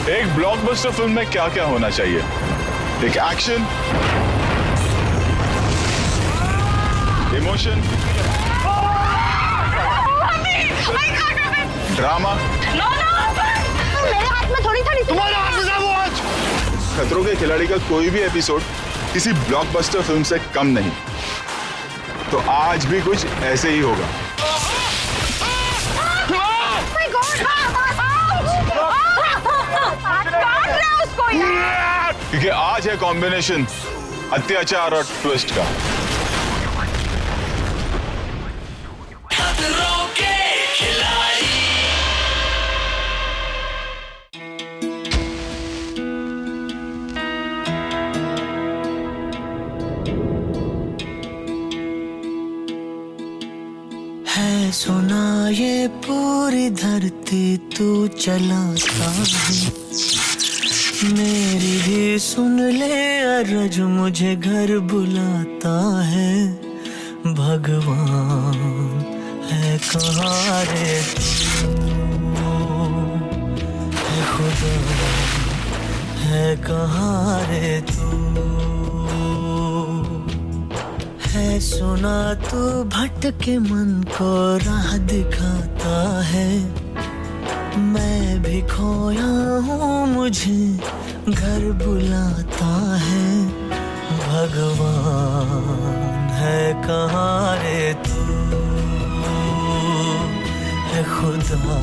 एक blockbuster film में क्या क्या होना चाहिए? एक एक्शन, इमोशन, ड्रामा। मेरे हाथ में थोड़ी तुम्हारे हाथ में वो आज। खतरों के खिलाड़ी का कोई भी एपिसोड किसी ब्लॉकबस्टर फिल्म से कम नहीं। तो आज भी कुछ ऐसे ही होगा। क्योंकि आज है कॉम्बिनेशन अत्याचार और ट्विस्ट का। खतरों के खिलाड़ी। है सुना ये पूरी धरती तू चलाता है, मेरी भी सुन ले अरज मुझे घर बुलाता है। भगवान है कहाँ रे तू, है खुदा है कहाँ रे तू। है सुना तू भटके मन को राह दिखाता है, मैं भी खोया हूँ मुझे घर बुलाता है। भगवान है कहाँ रे तू, है खुदा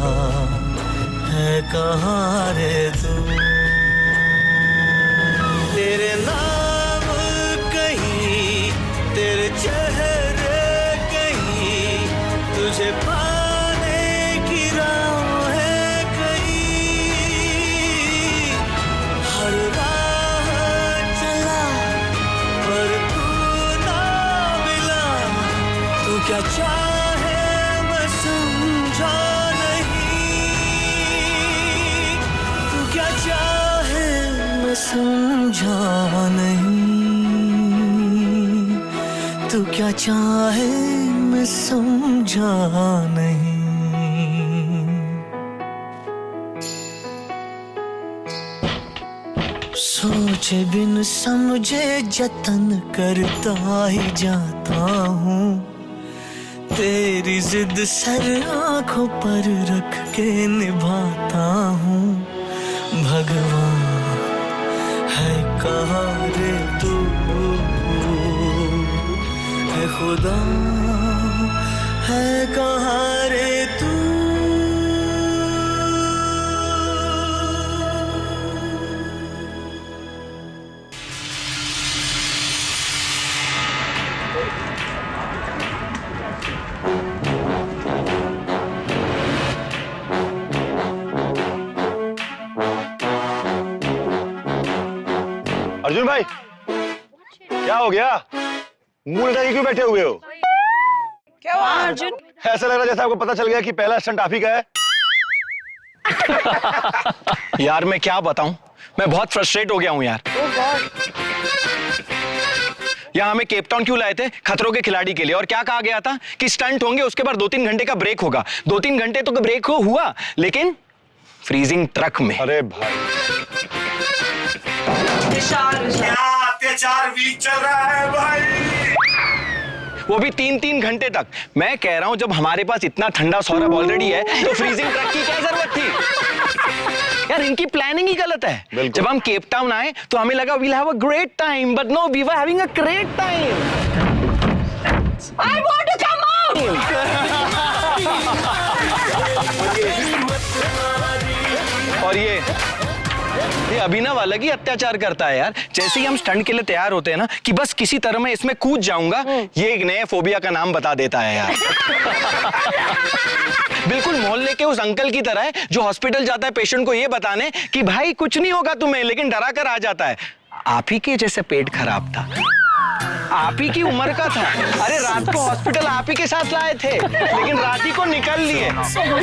है कहाँ रे तू। तेरे नाम कहीं, तेरे चेहरे कहीं, तुझे पाने की राह है कहीं। हर राह चला पर तू ना मिला, तू क्या चाहे मैं समझा नहीं, तू क्या चाहे मैं समझा नहीं, तू क्या चाहे मैं समझा नहीं। सोचे बिन समझे जतन करता ही जाता हूँ, तेरी जिद सर आंखों पर रख के निभाता हूँ। भगवान है कहाँ रे तू, है खुदा है कहाँ रे तू। अर्जुन भाई, क्या हो गया? मुंह लगा के क्यों बैठे हुए हो? क्या हुआ अर्जुन? ऐसा लग रहा जैसे आपको पता चल गया कि पहला स्टंट आप ही का है। यार मैं क्या बताऊं, मैं बहुत फ्रस्ट्रेट हो गया हूं यार। यहाँ हमें केप टाउन क्यों लाए थे? खतरों के खिलाड़ी के लिए। और क्या कहा गया था कि स्टंट होंगे, उसके बाद 2-3 घंटे का ब्रेक होगा। 2-3 घंटे तो ब्रेक हुआ, लेकिन फ्रीजिंग ट्रक में। अरे भाई, क्या अत्याचार वीक चल रहा है भाई, वो भी 3-3 घंटे तक। मैं कह रहा हूं जब हमारे पास इतना ठंडा सौरभ ऑलरेडी है तो फ्रीजिंग ट्रक की क्या जरूरत थी? यार इनकी प्लानिंग ही गलत है। जब हम केप टाउन आए तो हमें लगा we'll have a great time, but no, we were having a great time. I want to come out! और ये अभिनव अलग ही अत्याचार करता है यार। जैसे ही हम स्टंट के लिए तैयार होते हैं ना कि बस किसी तरह मैं इसमें कूद जाऊंगा, ये एक नए फोबिया का नाम बता देता है यार। बिल्कुल मोहल्ले के उस अंकल की तरह है जो हॉस्पिटल जाता है पेशेंट को ये बताने कि भाई कुछ नहीं होगा तुम्हें, लेकिन डरा कर आ जाता है। आप ही के जैसे पेट खराब था, आप ही की उम्र का था। अरे रात को हॉस्पिटल आप ही के साथ लाए थे, लेकिन रात ही को निकल लिए।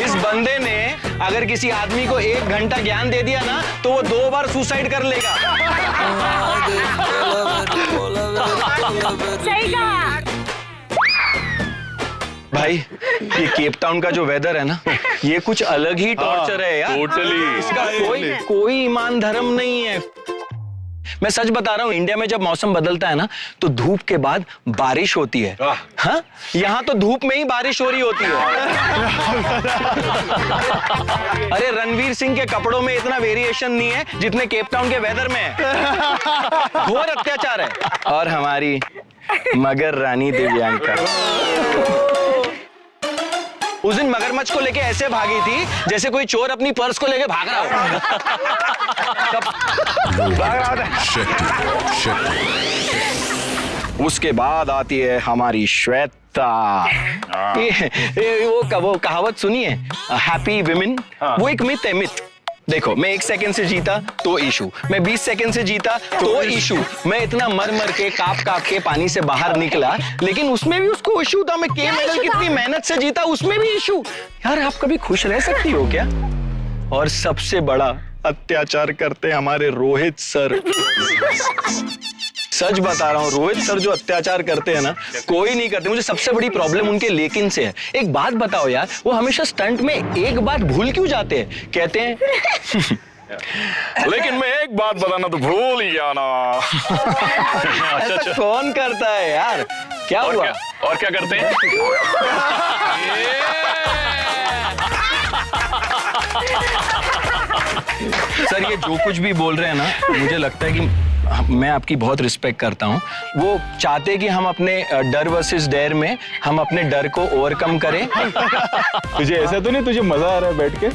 इस बंदे ने अगर किसी आदमी को 1 घंटा ज्ञान दे दिया ना तो वो 2 बार सुसाइड कर लेगा। सही कहा। भाई ये केप टाउन का जो वेदर है ना, ये कुछ अलग ही टॉर्चर है यार। टोटली। इसका कोई ईमान धर्म नहीं है। मैं सच बता रहा हूँ, इंडिया में जब मौसम बदलता है ना तो धूप के बाद बारिश होती है। हाँ, यहाँ तो धूप में ही बारिश हो रही होती है। अरे रणवीर सिंह के कपड़ों में इतना वेरिएशन नहीं है जितने केप टाउन के वेदर में है। घोर अत्याचार है। और हमारी मगर रानी दिव्यांका उस दिन मगरमच्छ को लेके ऐसे भागी थी जैसे कोई चोर अपनी पर्स को लेके भाग रहा हो। उसके बाद आती है हमारी श्वेता। वो कहावत सुनिए, हैप्पी विमेन। वो एक मिथ है, मिथ। देखो, मैं 1 सेकंड से जीता तो इशू, मैं 20 सेकंड से जीता तो इशू, मैं इतना मर मर के काप के पानी से बाहर निकला, लेकिन उसमें भी उसको इशू था। मैं के मेडल कितनी मेहनत से जीता, उसमें भी इशू। यार, आप कभी खुश रह सकती हो क्या? और सबसे बड़ा अत्याचार करते हमारे रोहित सर। सच बता रहा हूँ, रोहित सर जो अत्याचार करते हैं ना, कोई नहीं करते। मुझे सबसे बड़ी प्रॉब्लम उनके लेकिन से है। एक बात बताओ यार, वो हमेशा स्टंट में एक बात भूल क्यों जाते हैं? कहते हैं लेकिन मैं एक बात बताना तो भूल ही जाना। ऐसा कौन करता है यार? क्या हुआ? और क्या करते हैं? सर, ये जो कुछ भी बोल रहे हैं ना, मुझे लगता है कि मैं आपकी बहुत रिस्पेक्ट करता हूँ। वो चाहते कि हम अपने डर वर्सेस डेयर में हम अपने डर को ओवरकम करें। तुझे ऐसा तो नहीं, तुझे मजा आ रहा है बैठ के?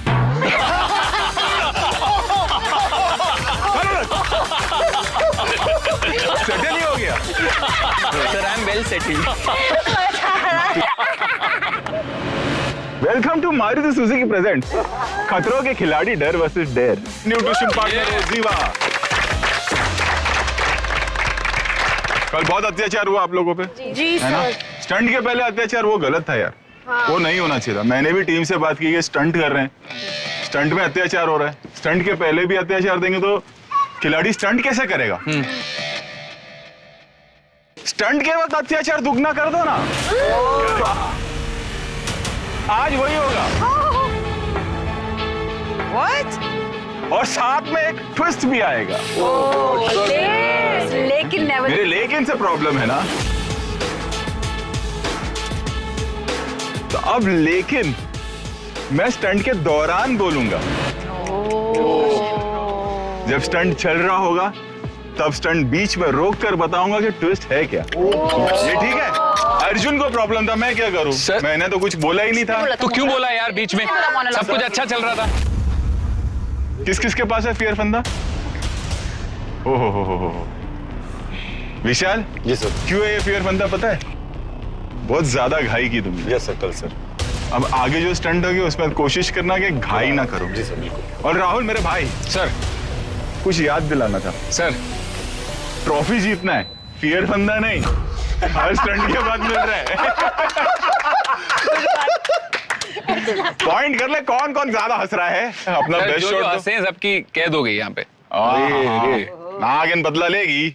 सेटल ही हो गया sir, I am well settled. Welcome to Maruti Suzuki presents खतरों के खिलाड़ी डर वर्सेस डेयर। न्यूट्रिशन पार्टनर जीवा। कल बहुत अत्याचार हुआ आप लोगों पे, जी है ना? स्टंट के पहले अत्याचार वो गलत था यार। वो नहीं होना चाहिए था। मैंने भी टीम से बात की कि स्टंट कर रहे हैं, स्टंट में अत्याचार हो रहा है। स्टंट के पहले भी अत्याचार देंगे तो खिलाड़ी स्टंट कैसे करेगा? स्टंट के वक्त अत्याचार दुगना कर दो ना। आज वही होगा। What? और साथ में एक ट्विस्ट भी आएगा। लेकिन नेवर। मेरे लेकिन से प्रॉब्लम है ना, तो अब लेकिन मैं स्टंट के दौरान बोलूंगा। जब स्टंट चल रहा होगा तब स्टंट बीच में रोक कर बताऊंगा कि ट्विस्ट है क्या। ये ठीक है? अर्जुन को प्रॉब्लम था, मैं क्या करूं? मैंने तो कुछ बोला ही नहीं था। तो क्यों बोला यार बीच में? सब कुछ अच्छा चल रहा था। किस किस के पास है फियर फंदा? हो विशाल जी सर। क्यों है ये फियर फंदा पता है? बहुत ज्यादा घाई की तुमने। यस सर, कल सर। अब आगे जो स्टंट होगी उसमें कोशिश करना कि घाई ना करो। जी सर, बिल्कुल। और राहुल मेरे भाई, सर। कुछ याद दिलाना था सर, ट्रॉफी जीतना है, फियर फंदा नहीं। हर स्टंट के बाद मिल रहा है। पॉइंट कर ले, कौन कौन ज्यादा हंस रहा है? अपना बेस्ट जो शॉट दो। हंसे हैं सबकी कैद हो गई यहाँ पे। नागिन बदला लेगी।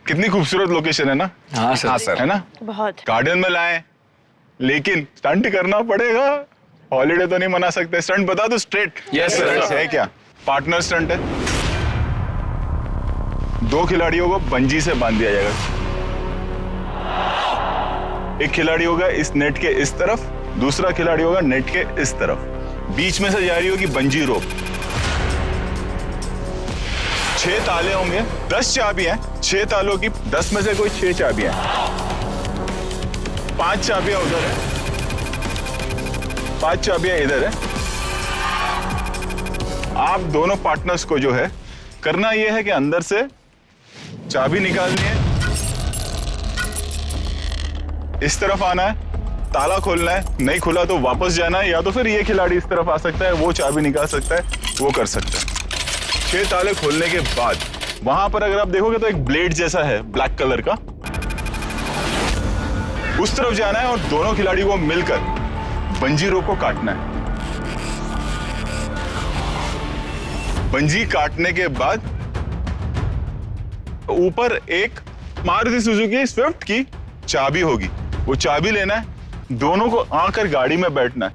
कितनी खूबसूरत लोकेशन है ना? हाँ सर। है ना? बहुत। गार्डन में लाए, लेकिन स्टंट करना पड़ेगा। हॉलीडे तो नहीं मना सकते। स्टंट बता दो स्ट्रेट। Yes sir. है क्या? पार्टनर स्टंट है। 2 खिलाड़ियों को बंजी से बांध दिया जाएगा। एक खिलाड़ी होगा इस नेट के इस तरफ, दूसरा खिलाड़ी होगा नेट के इस तरफ। बीच में से जा रही होगी बंजी रोप। 6 ताले होंगे, 10 चाबियां। 6 तालों की 10 में से कोई 6 चाबियां। 5 चाबियां उधर है, 5 चाबियां इधर है। आप दोनों पार्टनर्स को जो है करना यह है कि अंदर से चाबी निकालनी है, इस तरफ आना है, ताला खोलना है, नहीं खुला तो वापस जाना है, या तो फिर ये खिलाड़ी इस तरफ आ सकता है, वो चाबी निकाल सकता है, वो कर सकता है। 6 ताले खोलने के बाद वहां पर अगर आप देखोगे तो एक ब्लेड जैसा है ब्लैक कलर का, उस तरफ जाना है और दोनों खिलाड़ी को मिलकर बंजी रोप को काटना है। बंजी काटने के बाद ऊपर एक मारुति सुजुकी स्विफ्ट की चाबी होगी, वो चाबी लेना है, दोनों को आकर गाड़ी में बैठना है,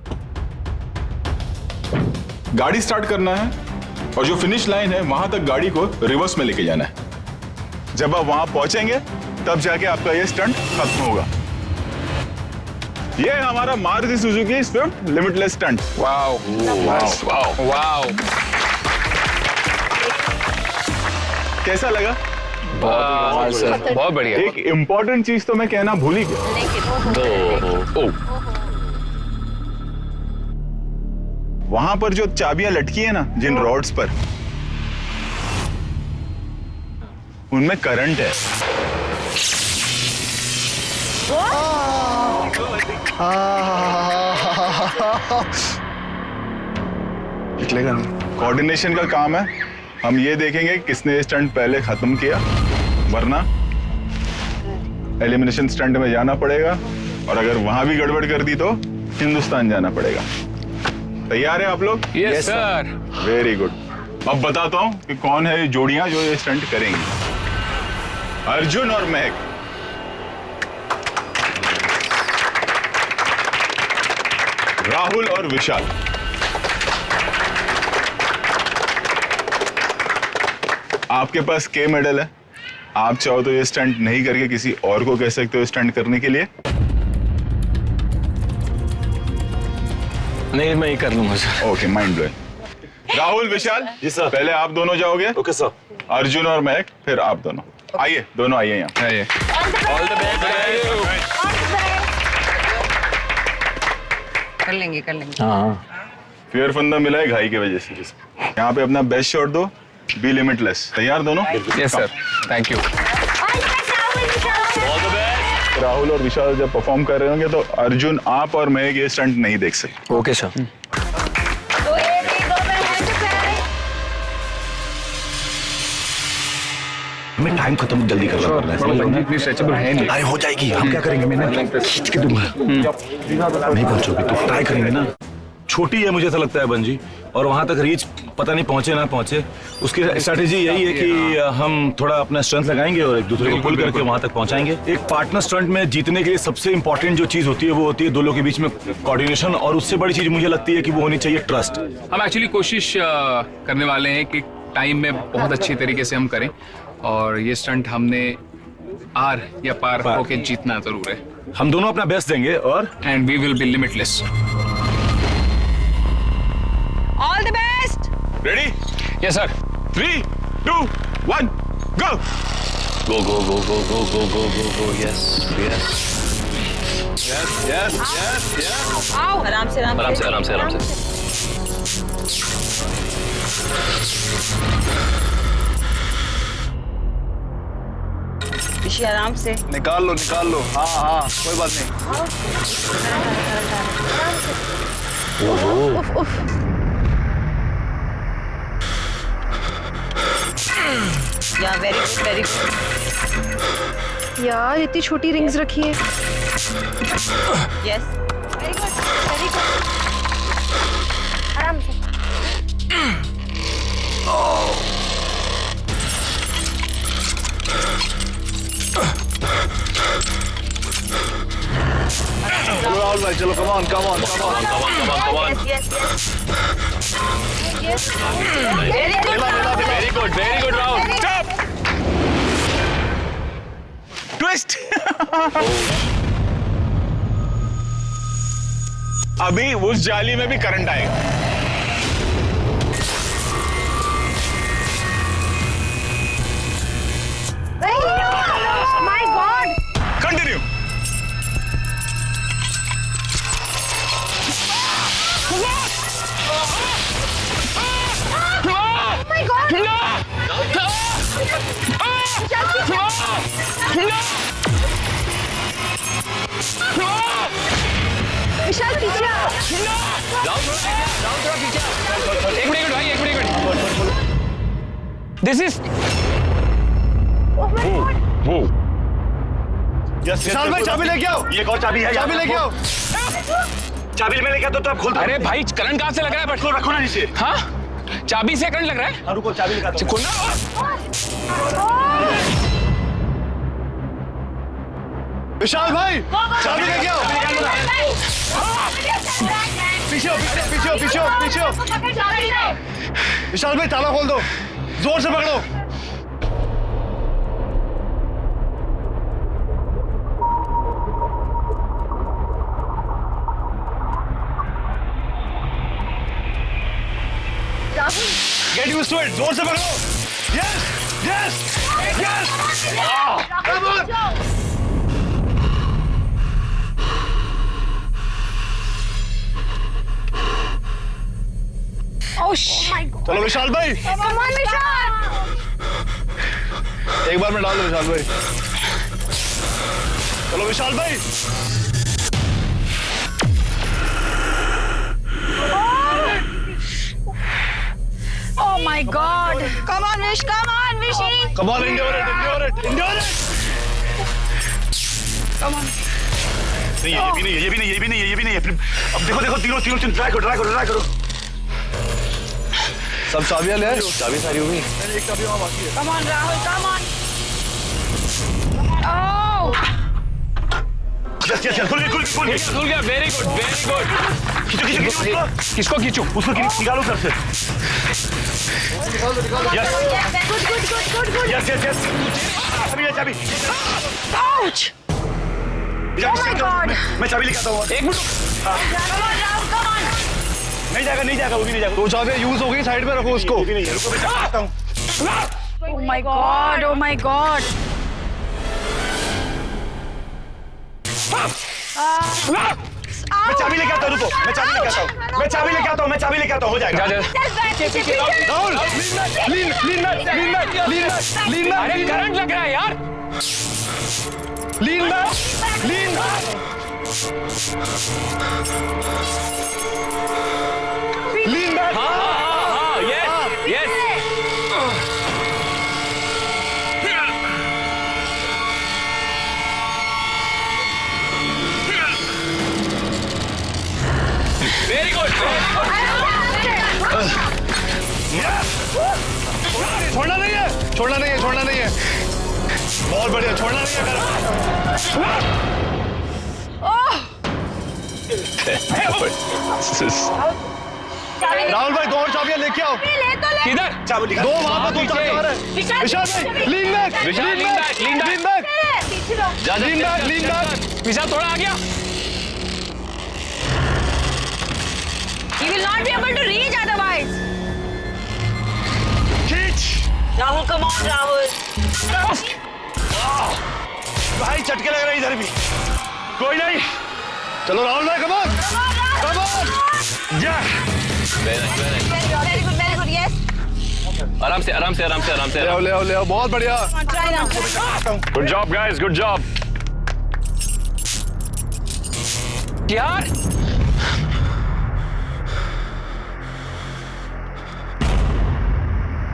गाड़ी स्टार्ट करना है और जो फिनिश लाइन है वहां तक गाड़ी को रिवर्स में लेके जाना है। जब आप वहां पहुंचेंगे तब जाके आपका ये स्टंट खत्म होगा। ये है हमारा Maruti Suzuki Swift limitless stunt. Wow wow wow, कैसा लगा? बहुत बढ़िया। एक इंपॉर्टेंट चीज तो मैं कहना भूल ही गया। वहां पर जो चाबियां लटकी है ना, जिन रॉड्स पर, उनमें करंट है। निकलेगा नहीं। कोऑर्डिनेशन का काम है। हम ये देखेंगे किसने स्टंट पहले खत्म किया, वरना एलिमिनेशन स्टंट में जाना पड़ेगा और अगर वहां भी गड़बड़ कर दी तो हिंदुस्तान जाना पड़ेगा। तैयार है आप लोग? Yes sir. Very good. अब बताता हूं कि कौन है ये जोड़ियां जो ये स्टंट करेंगी। अर्जुन और महक। राहुल और विशाल। आपके पास के मेडल है, आप चाहो तो ये स्टंट नहीं करके किसी और को कह सकते हो स्टंट करने के लिए। नहीं, मैं ही कर लूंगा sir. Okay, mind blowing. Rahul, Vishal ji sir, पहले आप दोनों जाओगे। Okay sir. अर्जुन और महक, फिर आप दोनों। आइए, दोनों आइए यहाँ। आइए। All the best. कर लेंगे हाँ, फेयर फंदा मिला है घाई की वजह से। यहाँ पे अपना बेस्ट शॉट दो, बी लिमिटलेस। तैयार दोनों? Yes sir, thank you. Rahul और विशाल जब परफॉर्म कर रहे होंगे तो अर्जुन, आप और महक ये स्टंट नहीं देख सकते। Okay sir. हमें टाइम खत्म जल्दी करना पड़ रहा है। इतनी स्ट्रेचेबल है नहीं। अरे हो जाएगी, हम क्या करेंगे, मैंने खींच के दूंगा। नहीं पहुंचोगे तो ट्राई करेंगे ना। छोटी है मुझे ऐसा लगता है बंजी, और वहां तक रीच पता नहीं पहुंचे ना पहुंचे। उसकी स्ट्रेटेजी यही है कि हम थोड़ा अपना स्ट्रेंथ लगाएंगे और एक दूसरे को पुल करके वहां तक पहुंचाएंगे। एक पार्टनर स्टंट में जीतने के लिए सबसे इंपॉर्टेंट जो चीज होती है वो होती है दो लोगों के बीच में कोऑर्डिनेशन, और उससे बड़ी चीज मुझे लगती है कि वो होनी चाहिए ट्रस्ट। हम एक्चुअली कोशिश करने वाले हैं कि टाइम में बहुत अच्छी तरीके से हम करें, और ये स्टंट हमने आर या पार होके जीतना जरूर है। हम दोनों अपना बेस्ट देंगे और and we will be limitless. All the best. Ready? Yes sir. 3, 2, 1, go. Go go go go go go go go go. Yes yes yes yes yes yes. आओ, आराम से आराम से आराम से आराम से। ऋषि आराम से। निकाल लो। हाँ हाँ, कोई बात नहीं। या वेरी गुड वेरी गुड। यार इतनी छोटी रिंग्स रखी है। Yes very good very good. आराम से। चलो राहुल भाई, चलो, come on. Yes, yes, yes. Very good. Very good Rahul. Twist. अभी उस जाली में भी करंट आएगा। My God. Continue. My God. विशाल पीछे आओ। एक मिनट भाई, एक मिनट। दिस इज विशाल भाई, चाबी लेके आओ। ये कौन चाबी है? चाबी लेके आओ। चाबी में लेके आओ तो आप खोल दो। अरे भाई, करंट कहाँ से लग रहा है? बट रखो ना नीचे। हाँ, चाबी से करंट लग रहा है। रुको, चाबी लगाता हूं। खोलना। विशाल भाई चाबी लेके आओ। पीछे पीछे। विशाल भाई ताला खोल दो, जोर से पकड़ो। Get used to it, जोर से पकड़ो। Yes. Come on. Oh shit! चलो विशाल भाई, Come on, Vishal! एक बार में डाल दो विशाल भाई। चलो विशाल भाई। Oh my God! Come on, Vish! Come on, Vishy! Come on, endure it. Come on! नहीं ये भी नहीं है। अब देखो तीनों ट्राई करो। सब चाबियां ले आए? चाबी सारी होगी। एक चाबी वहाँ बाकी है। Come on, Rahul! Come on! Oh! खुल गया। Very good. खींचो। किसको खींचूं? उसको निकालो घर से। Good. यस। चाबी। Ouch! Oh my God! मैं चाबी लेके आता हूँ। एक minute. Come on, Rahul! Come on! नहीं जाएगा, वो भी नहीं जाएगा। दो चाबियां यूज हो गई, साइड में रखो उसको। रुको मैं चाहता हूँ। Oh my God! Oh my God! मैं चाबी लेके आता हूँ, रुको। मैं चाबी लेके आता हूँ। हो जाएगा। Rahul, lean back. अरे करंट लग रहा है यार। Lean back. हाँ, यस। Very good. छोड़ना नहीं है। बहुत बढ़िया, छोड़ना नहीं है। राहुल भाई, दो और चाबियां लेके आओ। किधर? दो वहां पर, दो चाबियां और है। विशाल भाई, लीन बैक। विशाल थोड़ा आ गया। You will not be able to reach otherwise. खींच। Rahul, come on, Rahul. भाई चटके लग रहे हैं इधर भी। कोई नहीं। चलो राहुल भाई, कम ऑन। जा। Very good. Yes. आराम से। ले आओ। बहुत बढ़िया। Come on, try now. Good job guys, good job. यार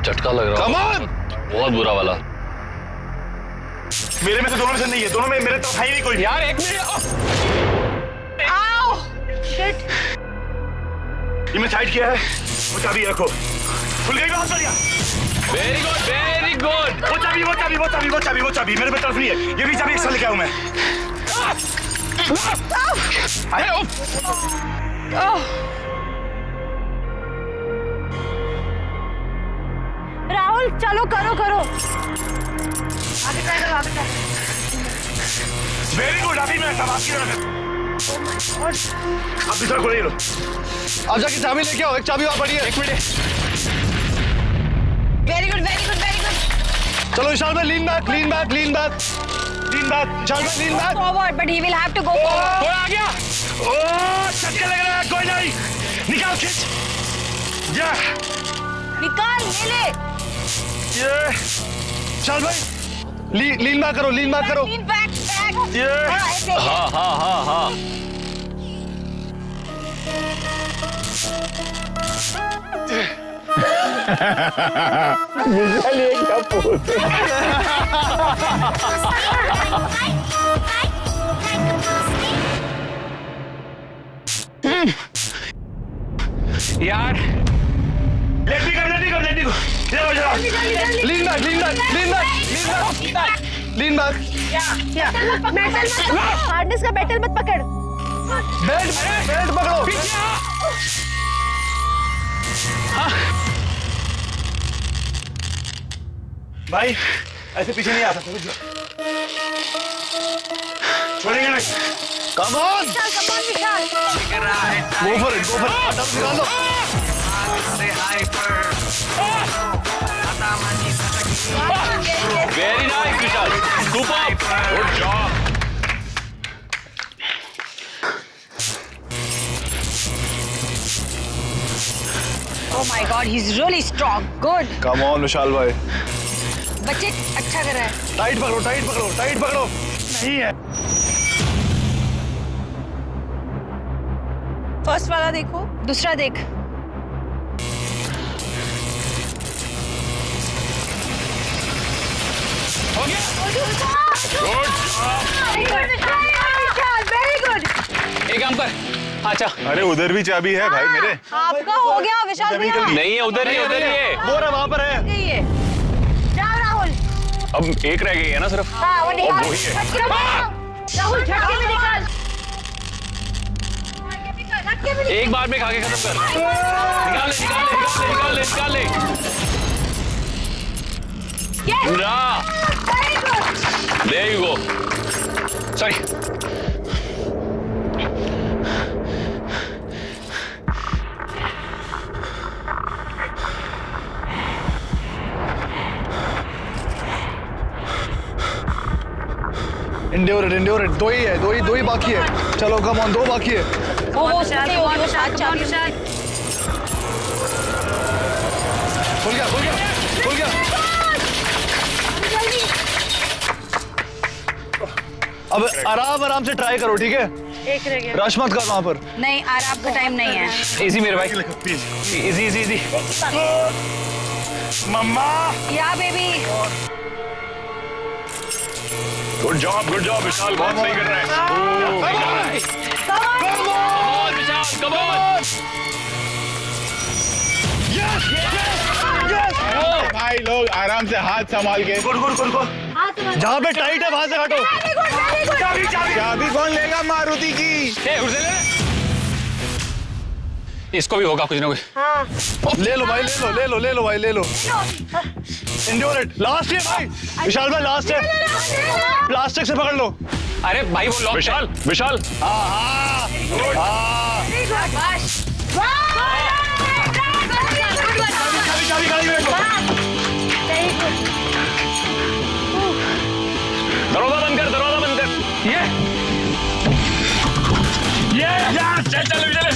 झटका लग रहा कम ऑन। बहुत बुरा वाला। मेरे में से दोनों में से नहीं है। दोनों में मेरे तरफ है ही नहीं कोई। यार एक मिनट। Ow! Shit. ये मैं साइड किया है। वो चाबी रखो। खुल गई, बहुत बढ़िया। Very good. वो चाबी मेरे पे तरफ नहीं है। ये भी चाबी एक्स्ट्रा लेके आऊं मैं। अरे Oh! राहुल, चलो करो। आगे try करो। Very good. अभी मैं सब आपकी तरफ। अब दूसरा खोल लो। अब जाके चाबी लेके आओ। एक चाबी वहां पड़ी है। एक मिनट। Very good. चलो विशाल भाई, लीन बैक। विशाल भाई, lean back. Forward, but he will have to go forward. थोड़ा आ गया। चटके लग रहा है। कोई नहीं, निकाल, खींच। जा। निकाल, ले। ये विशाल भाई, लीन बैक करो। Lean back. ये ऐसे। हाँ। यार लेट मी गो। Lean back. Lean back hardness का बैटल मत पकड़। बेल्ट पकड़ो। भाई ऐसे पीछे नहीं आ सकते। छोड़ेंगे नहीं। Come on. Go for it, निकाल लो। Very nice Vishal, super, good job. Oh my God, he's really strong. Good. Come on Vishal भाई। बच्चे अच्छा कर रहा है। टाइट पकड़ो, टाइट पकड़ो, टाइट पकड़ो। नहीं है। फर्स्ट वाला देखो, दूसरा देख। Very good. एक काम कर, अच्छा अरे उधर भी चाबी है भाई मेरे। आपका हो गया विशाल भैया। नहीं है, उधर नहीं, उधर नहीं है। वो रहा, वहां पर है। यही है। जाओ राहुल। अब एक रह गई है ना सिर्फ। हाँ वो निकाल। वही है। झटके में निकाल। राहुल झटके में निकाल। झटके में एक बार में खा के खत्म कर। निकाल ले, निकाल ले, निकाल ले, निकाल ले, निकाल ले। पूरा। Very good. There you go. Sorry. इंड्योरेट, दो ही बाकी है। चलो कम ऑन, 2 बाकी है। वो सही होगी, वो साथ चाबी। खुल गया। अब आराम से ट्राई करो, ठीक है? एक रह गया। रश मत कर वहां पर। नहीं, आराम का टाइम नहीं है। Easy मेरे भाई। Easy. मम्मा। या बेबी। गुड जॉब विशाल, बहुत सही कर रहा है। Come on, Vishal, come on. भाई लोग आराम से हाथ संभाल के। जहाँ पे टाइट है वहां से हटो। चाबी कौन लेगा मारुति की? उसे ले। इसको भी होगा कुछ ना कुछ। ले लो भाई, ले लो। इंड्योरेट, लास्ट है भाई। विशाल भाई लास्ट है। प्लास्टिक से पकड़ लो। अरे भाई वो लॉक। विशाल चाबी गाड़ी में रखो। दरवाजा बंद कर। ये चल विशाल।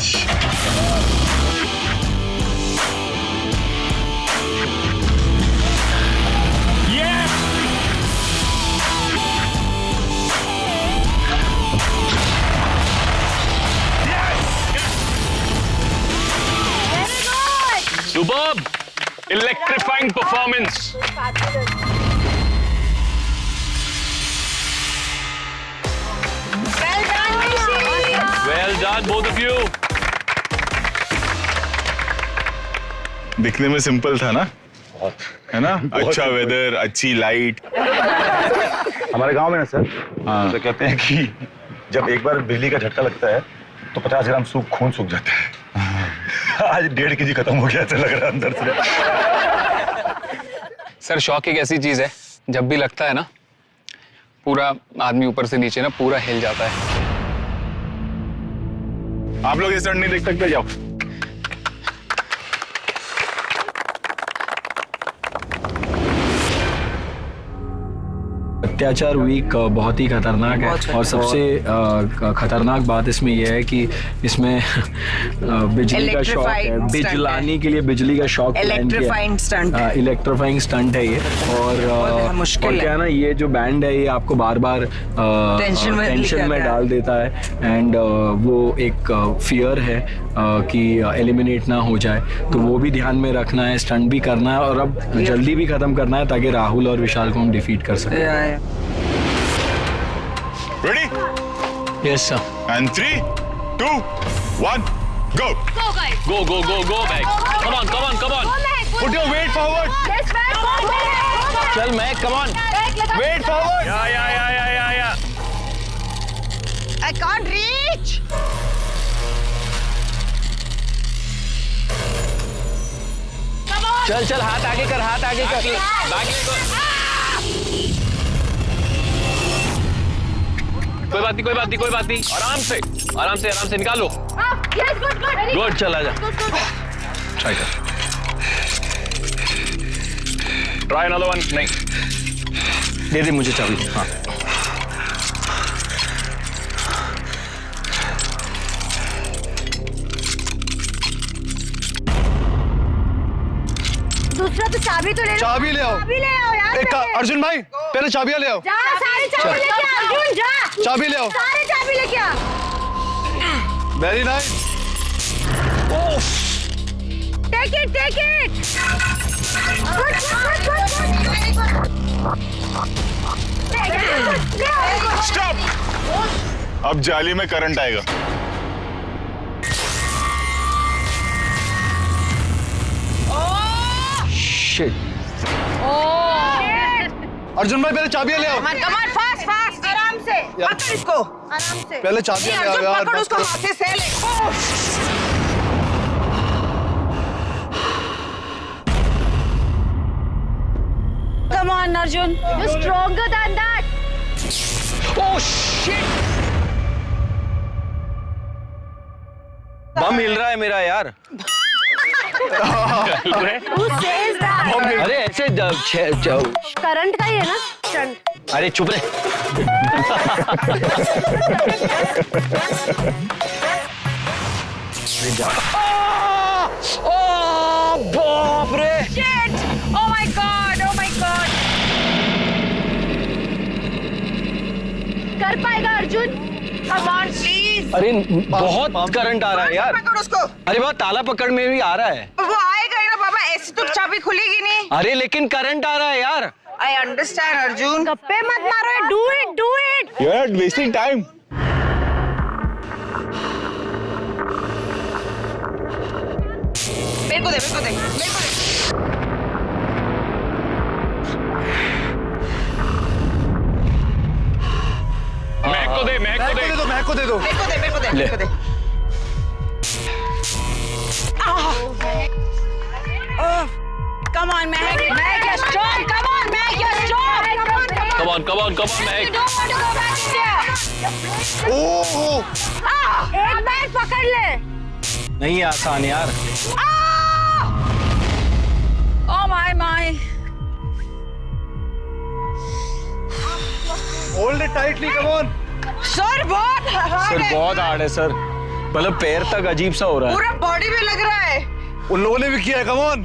Superb! Electrifying performance. Well done, both of you. दिखने में सिंपल था ना, है ना? अच्छा वेदर, अच्छी लाइट। हमारे गांव में ना सर, तो कहते हैं कि जब एक बार बिजली का झटका लगता है तो 50 ग्राम खून सूख जाता है। आज 1.5 kg खत्म हो गया, ऐसा लग रहा है अंदर से। सर शॉक एक ऐसी चीज है, जब भी लगता है ना, पूरा आदमी ऊपर से नीचे ना पूरा हिल जाता है। आप लोग ये स्टंट नहीं देख सकते, जाओ। अत्याचार वीक बहुत ही खतरनाक है और सबसे खतरनाक बात इसमें यह है कि इसमें बिजली का शॉक है, बिजलाने के लिए बिजली का शॉक इलेक्ट्रीफाइंग स्टंट है ये। और क्या है ना, ये जो बैंड है ये आपको बार बार टेंशन में डाल देता है एंड वो एक फियर है कि एलिमिनेट ना हो जाए, तो वो भी ध्यान में रखना है, स्टंट भी करना है और अब जल्दी भी खत्म करना है ताकि राहुल और विशाल को हम डिफीट कर सकें। Ready? Yes, sir. And 3, 2, 1, go! Go guys. Go back. Come on. Put your weight forward. Yes, man. Go back. चल मैं, come on. Wait forward. या I can't reach. चल चल, हाथ आगे कर, हाथ आगे कर। कोई बात नहीं, आराम से निकालो। गुड, चला जा। ट्राई कर। Try another one. नहीं, दे दे मुझे चाबी। हाँ, दूसरा तो चाबी तो ले लो। चाबी ले आओ। चाबी ले आओ यार। अर्जुन भाई, पहले चाबियां ले आओ। जा, सारे चाबी लेके आ अर्जुन, जा। चाबी ले आओ। सारे चाबी लेके आ। Very nice. Take it, take it. Good. Take it. Stop. अब जाली में करंट आएगा। शिट। अर्जुन भाई, पहले चाबियां ले आओ। Come on, fast. आराम से। पकड़ इसको। आराम से। पहले चाबियां ले आओ यार। पकड़ उसको हाथ से ले। Come on, Arjun. You're stronger than that. Oh shit! बम हिल रहा है मेरा यार। Who says that? अरे ऐसे करंट का ही है ना? स्टंट। अरे चुप रहे। बाप रे। Shit! Oh my God! कर पाएगा अर्जुन? Come on, please. अरे बहुत करंट आ रहा है यार। पकड़ उसको। अरे बाबा, ताला पकड़ में भी आ रहा है। वो आएगा ही ना बाबा, ऐसे तो चाबी खुलेगी नहीं। अरे लेकिन करंट आ रहा है यार। I understand, Arjun. गप्पे मत मारो, do it. You are not wasting time. मेरे को दे। महक को दे। महक को दे दो। ले। Come on, Meg, you're strong. Come on, Meg, you're strong. Come on, Meg. You don't want to go back there. एक बैग पकड़ ले। नहीं आसान यार। Oh my. Hold it tightly, come on. Sir बहुत सर बहुत हार्ड है sir, मतलब पैर तक अजीब सा हो रहा है। पूरा बॉडी में लग रहा है। उन लोगों ने भी किया है, come on.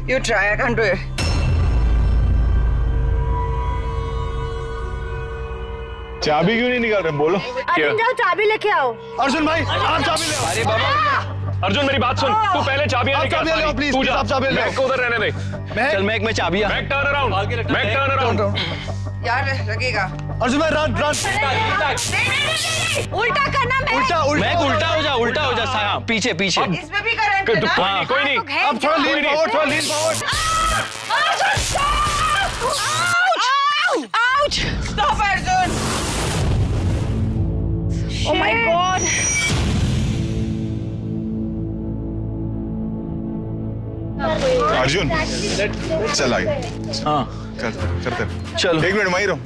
You try, I can't do it. चाबी क्यों नहीं निकाल रहे? बोलो। अर्जुन जाओ चाबी लेके आओ। अर्जुन भाई, आप चाबी ले आओ। अरे बाबा, अर्जुन मेरी बात सुन, तू पहले चाबियां निकाल। चाबियां ले आओ, please, तू जा, आप चाबियां ले आओ। महक को उधर रहने दे। चल मैक में चाबियां। महक टर्न अराउंड। यार लगेगा। अर्जुन भाई, रन। उल्टा करना मैं। मैक उल्टा हो जा हाँ, पीछे। इसमें भी करंट है ना? कोई नहीं। अब थोड़ा lean forward. Ouch! Stop, Arjun! Oh my God! Arjun चल आगे। हाँ करते चलो। 1 मिनट वहीं रहो।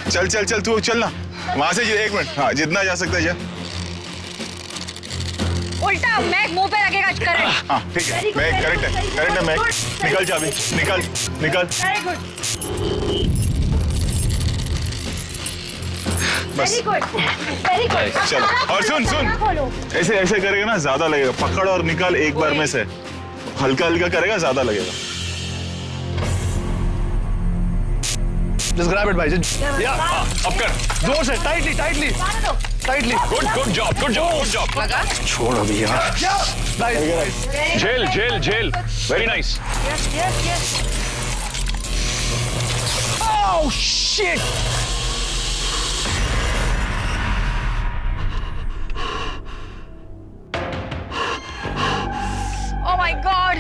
चल तू चलना वहां से। 1 मिनट, हाँ जितना जा सकता है जा। उल्टा मैक मुंह पे लगेगा करंट। हाँ ठीक है, मैं करंट है मैं। निकल चाबी, निकल। Very good. बस Very good. चलो। और सुन ऐसे करेगा ना ज्यादा लगेगा। पकड़ और निकाल एक बार में से। हल्का करेगा, ज्यादा लगेगा। Just grab it, भाई। अब कर। जोर से, tightly. Good job. छोड़ अभी यार। Nice. झेल। Very nice. Yes. Oh shit! Oh my God!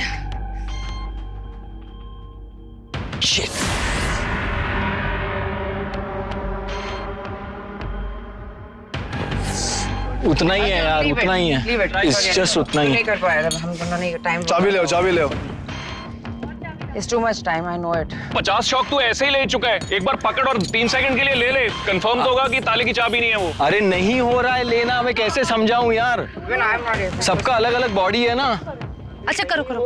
उतना ही है यार, उतना ही है, इट्स जस्ट उतना ही। नहीं कर पाया था हम दोनों नहीं टाइम। चाबी ले, चाबी ले। It's too much time, I know it. 50 shock तू ऐसे ही ले चुका है, एक बार पकड़ और 3 सेकंड के लिए ले ले, कंफर्म तो होगा कि ताले की चाबी नहीं है वो। अरे नहीं हो रहा है लेना, मैं कैसे समझाऊं यार, सबका अलग अलग बॉडी है ना। अच्छा करो कर लो।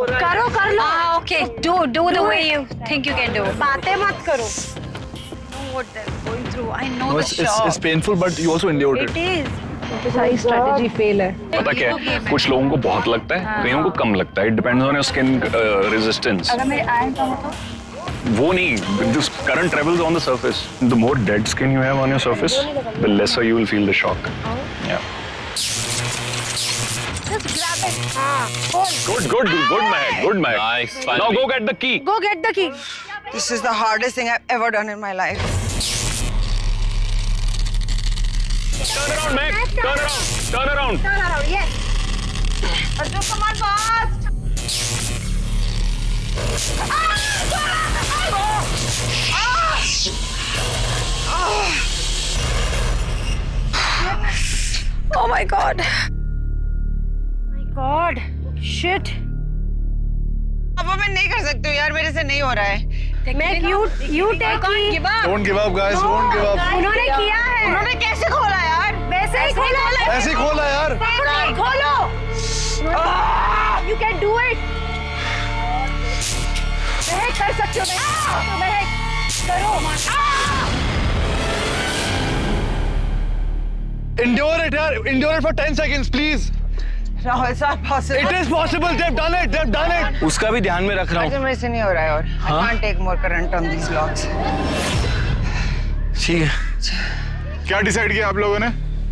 Okay, do the way you think you can do. बातें मत करो। What they're going through, I know the shock. It's painful, but you also endured it. It is. तो सारी स्ट्रेटजी फेल है। पता क्या है, कुछ लोगों को बहुत लगता है, कईयों को कम लगता है, it depends on your skin resistance. अगर मेरे आयरन कम हो तो वो नहीं, this current travels on the surface, the more dead skin you have on your surface, the lesser you will feel the shock. या just grab it. Good Mahak. Nice, now go get the key. Go get the key. This is the hardest thing I've ever done in my life. Turn around, Meg. Turn around. Turn around, yes. Arjun, come on, fast. Oh my God. My God. Shit. अब मैं नहीं कर सकती हूँ यार, मेरे से नहीं हो रहा है। मैं you take key. Don't give up, guys. Don't give up. उन्होंने किया है। उन्होंने कैसे खोला यार? वैसे ही खोला। ऐसे ही खोला यार। खोलो। You can do it. महक कर सकते हो महक। करो। Endure it, यार. Endure it for 10 seconds, please. No, it's not possible. It is possible. They've done it. They've done it. उसका भी ध्यान में रख रहा हूँ। मेरे से नहीं हो रहा है और I can't take more current on these logs. ठीक है। क्या डिसाइड किया आप लोगों ने?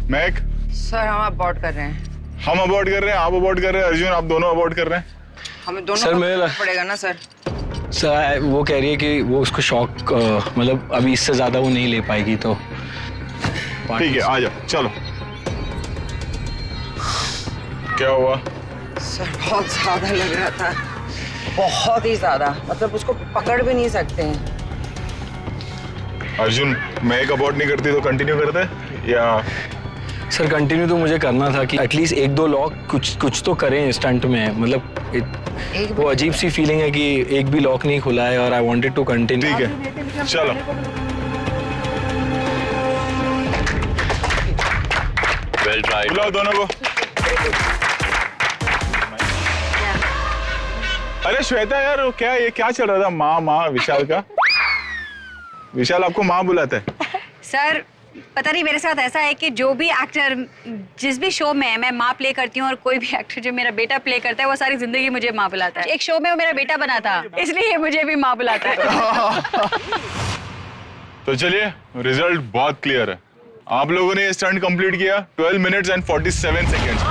मैक, सर हम अबॉर्ट कर रहे हैं। हम अबॉर्ट कर रहे हैं, आप अबॉर्ट कर रहे हैं, अर्जुन आप दोनों अबॉर्ट कर रहे हैं। हमें दोनों सर, को मेरे करना पड़ेगा ना सर। सर वो कह रही है कि वो उसको शॉक मतलब अभी इससे ज्यादा वो नहीं ले पाएगी, तो ठीक है आ जाओ, चलो। क्या हुआ? सर बहुत ज्यादा लग रहा था, बहुत ही ज्यादा, मतलब उसको पकड़ भी नहीं सकते हैं। अर्जुन, मैं एक अबॉर्ट नहीं करती तो कंटिन्यू करते या? सर कंटिन्यू तो मुझे करना था कि एटलीस्ट 1-2 लॉक कुछ तो करें स्टंट में, मतलब वो अजीब सी फीलिंग है कि एक भी लॉक नहीं खुला है और आई वांटेड टू कंटिन्यू। ठीक है चलो। Well tried. बुलाओ दोनों को। अरे श्वेता यार, वो क्या ये क्या चल रहा था? माँ विशाल का। विशाल आपको माँ बुलाता है? सर पता नहीं, मेरे साथ ऐसा है कि जो भी एक्टर जिस भी शो में है मैं माँ प्ले करती हूँ, और कोई भी एक्टर जो मेरा बेटा प्ले करता है वो सारी जिंदगी मुझे माँ बुलाता है। एक शो में वो मेरा बेटा बना था, इसलिए मुझे भी माँ बुलाता है। तो चलिए, रिजल्ट बहुत क्लियर है। आप लोगों ने ये स्टंट कंप्लीट किया 12 मिनट्स एंड 47 सेकेंड्स।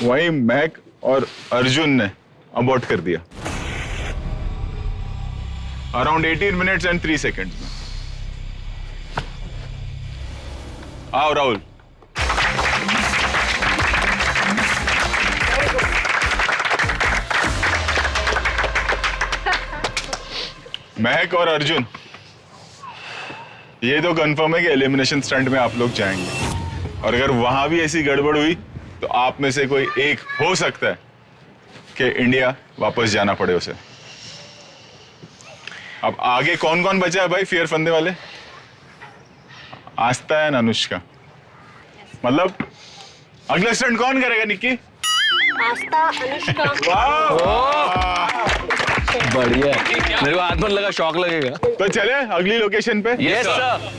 वहीं मैक और अर्जुन ने अबॉर्ट कर दिया अराउंड 18 मिनट्स एंड 3 सेकेंड्स में। आओ राहुल। महक और अर्जुन, ये तो कंफर्म है कि एलिमिनेशन स्टंट में आप लोग जाएंगे, और अगर वहां भी ऐसी गड़बड़ हुई तो आप में से कोई एक हो सकता है कि इंडिया वापस जाना पड़े उसे। अब आगे कौन कौन बचा है भाई फियर फंदे वाले? आस्था है, अनुष्का। मतलब अगला स्टंट कौन करेगा निक्की? आस्था, अनुष्का। बढ़िया, मेरे को हाथ में लगा शॉक लगेगा। तो चले अगली लोकेशन पे। Yes sir.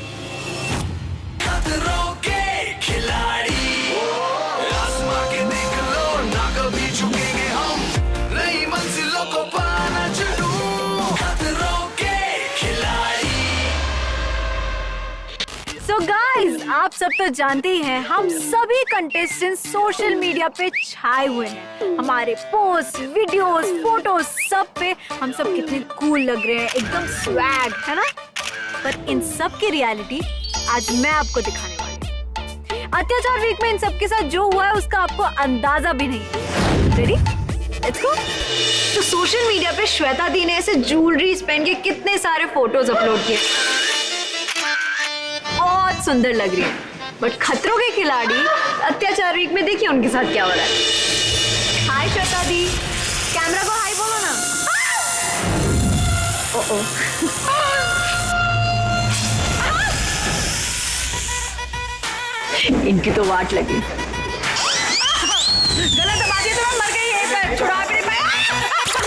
So guys, आप सब तो जानते ही हैं, हम सभी कंटेस्टेंट सोशल मीडिया पे छाए हुए हैं। हमारे पोस्ट, वीडियोस, फोटोज सब पे हम सब कितने कूल लग रहे हैं, एकदम स्वैग, है ना? पर इन सब की रियलिटी आज मैं आपको दिखाने वाली हूँ। अत्याचार वीक में इन सब के साथ जो हुआ है उसका आपको अंदाजा भी नहीं है। रेडी? Let's go. तो सोशल मीडिया पे श्वेता दी ने ऐसे ज्वेलरीज पहन के कितने सारे फोटोज अपलोड किए, बहुत सुंदर लग रही है। बट खतरों के खिलाड़ी अत्याचार वीक में देखिए उनके साथ क्या हो रहा है। हाय श्वेता दी, कैमरा को हाय बोलो ना। ओ इनकी तो वाट लगी। गलत दबा दिया तो मैं मर गई, एक छुड़ा भी नहीं पाया।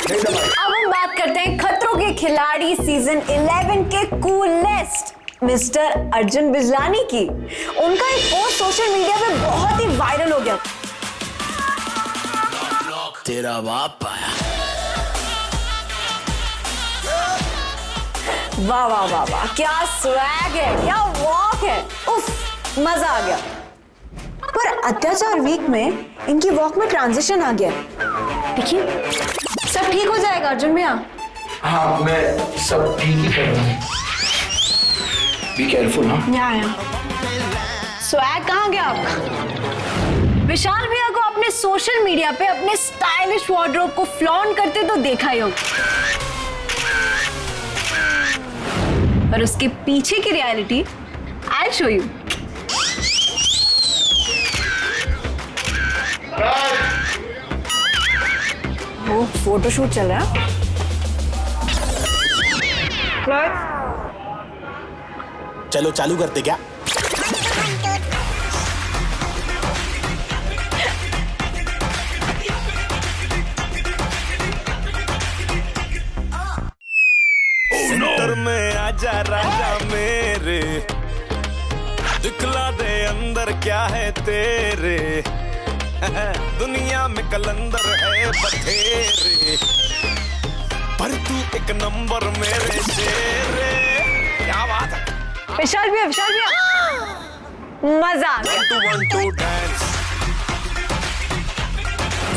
अब हम बात करते हैं खतरों के खिलाड़ी सीजन 11 के कूलेस्ट मिस्टर अर्जुन बिजलानी की। उनका एक पोस्ट सोशल मीडिया पे बहुत ही वायरल हो गया। तेरा बाप आया। वाह वाह वाह वाह, क्या स्वैग है, क्या वॉक है, उफ मजा आ गया। पर अत्याचार वीक में इनकी वॉक में ट्रांजिशन आ गया। देखिए सब ठीक हो जाएगा अर्जुन भैया। हाँ मैं सब ठीक ही कर रहा हूँ। Be careful. हाँ स्वैग कहाँ गया आपका? विशाल भैया को अपने सोशल मीडिया पे अपने स्टाइलिश वार्डरोब को फ्लॉन्ट करते तो देखा ही होगा, पर उसके पीछे की रियलिटी आई शो यू। वो फोटोशूट चल रहा है। चलो चालू करते क्या? सेंटर में आजा राजा मेरे, दिखला दे अंदर क्या है तेरे। दुनिया में कलंदर है बथेरे, पर तू एक नंबर मेरे शेरे। क्या बात है विशाल भैया, विशाल भैया मजा आ गया।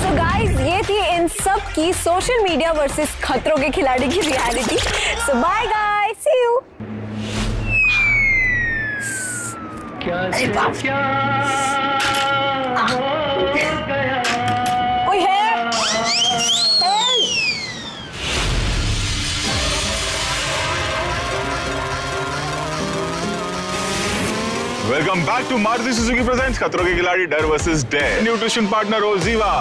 So guys, ये थी इन सब की सोशल मीडिया वर्सेस खतरों के खिलाड़ी की reality. So bye guys, see you। कोई है? Welcome back to Maruti Suzuki presents खतरों के खिलाड़ी डर versus dare. Nutrition partner Oziva.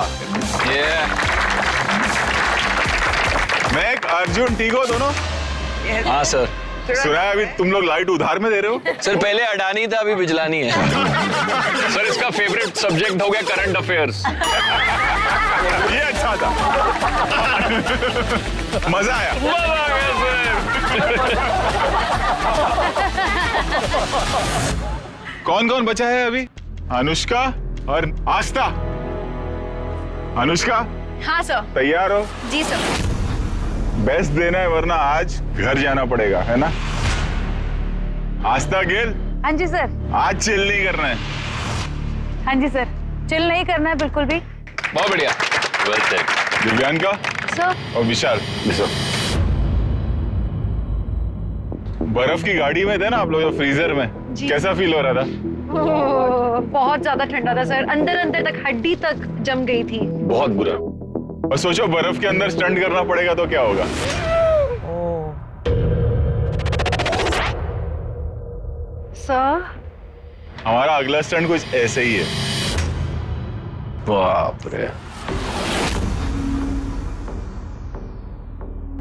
मैं अर्जुन, ठीक हो दोनों? हाँ सर। सुना है अभी तुम लोग लाइट उधार में दे रहे हो? सर पहले अडानी था, अभी बिजलानी है। सर इसका फेवरेट सब्जेक्ट हो गया करंट अफेयर्स। ये अच्छा था। मजा आया। कौन कौन बचा है अभी? अनुष्का और आस्था। अनुष्का हाँ सर। तैयार हो? जी सर। बेस्ट देना है वरना आज घर जाना पड़ेगा, है ना? आस्था गेल? हाँ जी सर। आज चिल नहीं करना है। हाँ जी सर, चिल नहीं करना है बिल्कुल भी। बहुत बढ़िया। दिव्यांका सर। और विशाल, बर्फ की गाड़ी में थे ना आप लोग, फ्रीजर में, कैसा फील हो रहा था? बहुत ज्यादा ठंडा था सर, अंदर अंदर तक हड्डी तक जम गई थी। बहुत बुरा। और सोचो बर्फ के अंदर स्टंट करना पड़ेगा तो क्या होगा? सर हमारा अगला स्टंट कुछ ऐसे ही है। बाप रे।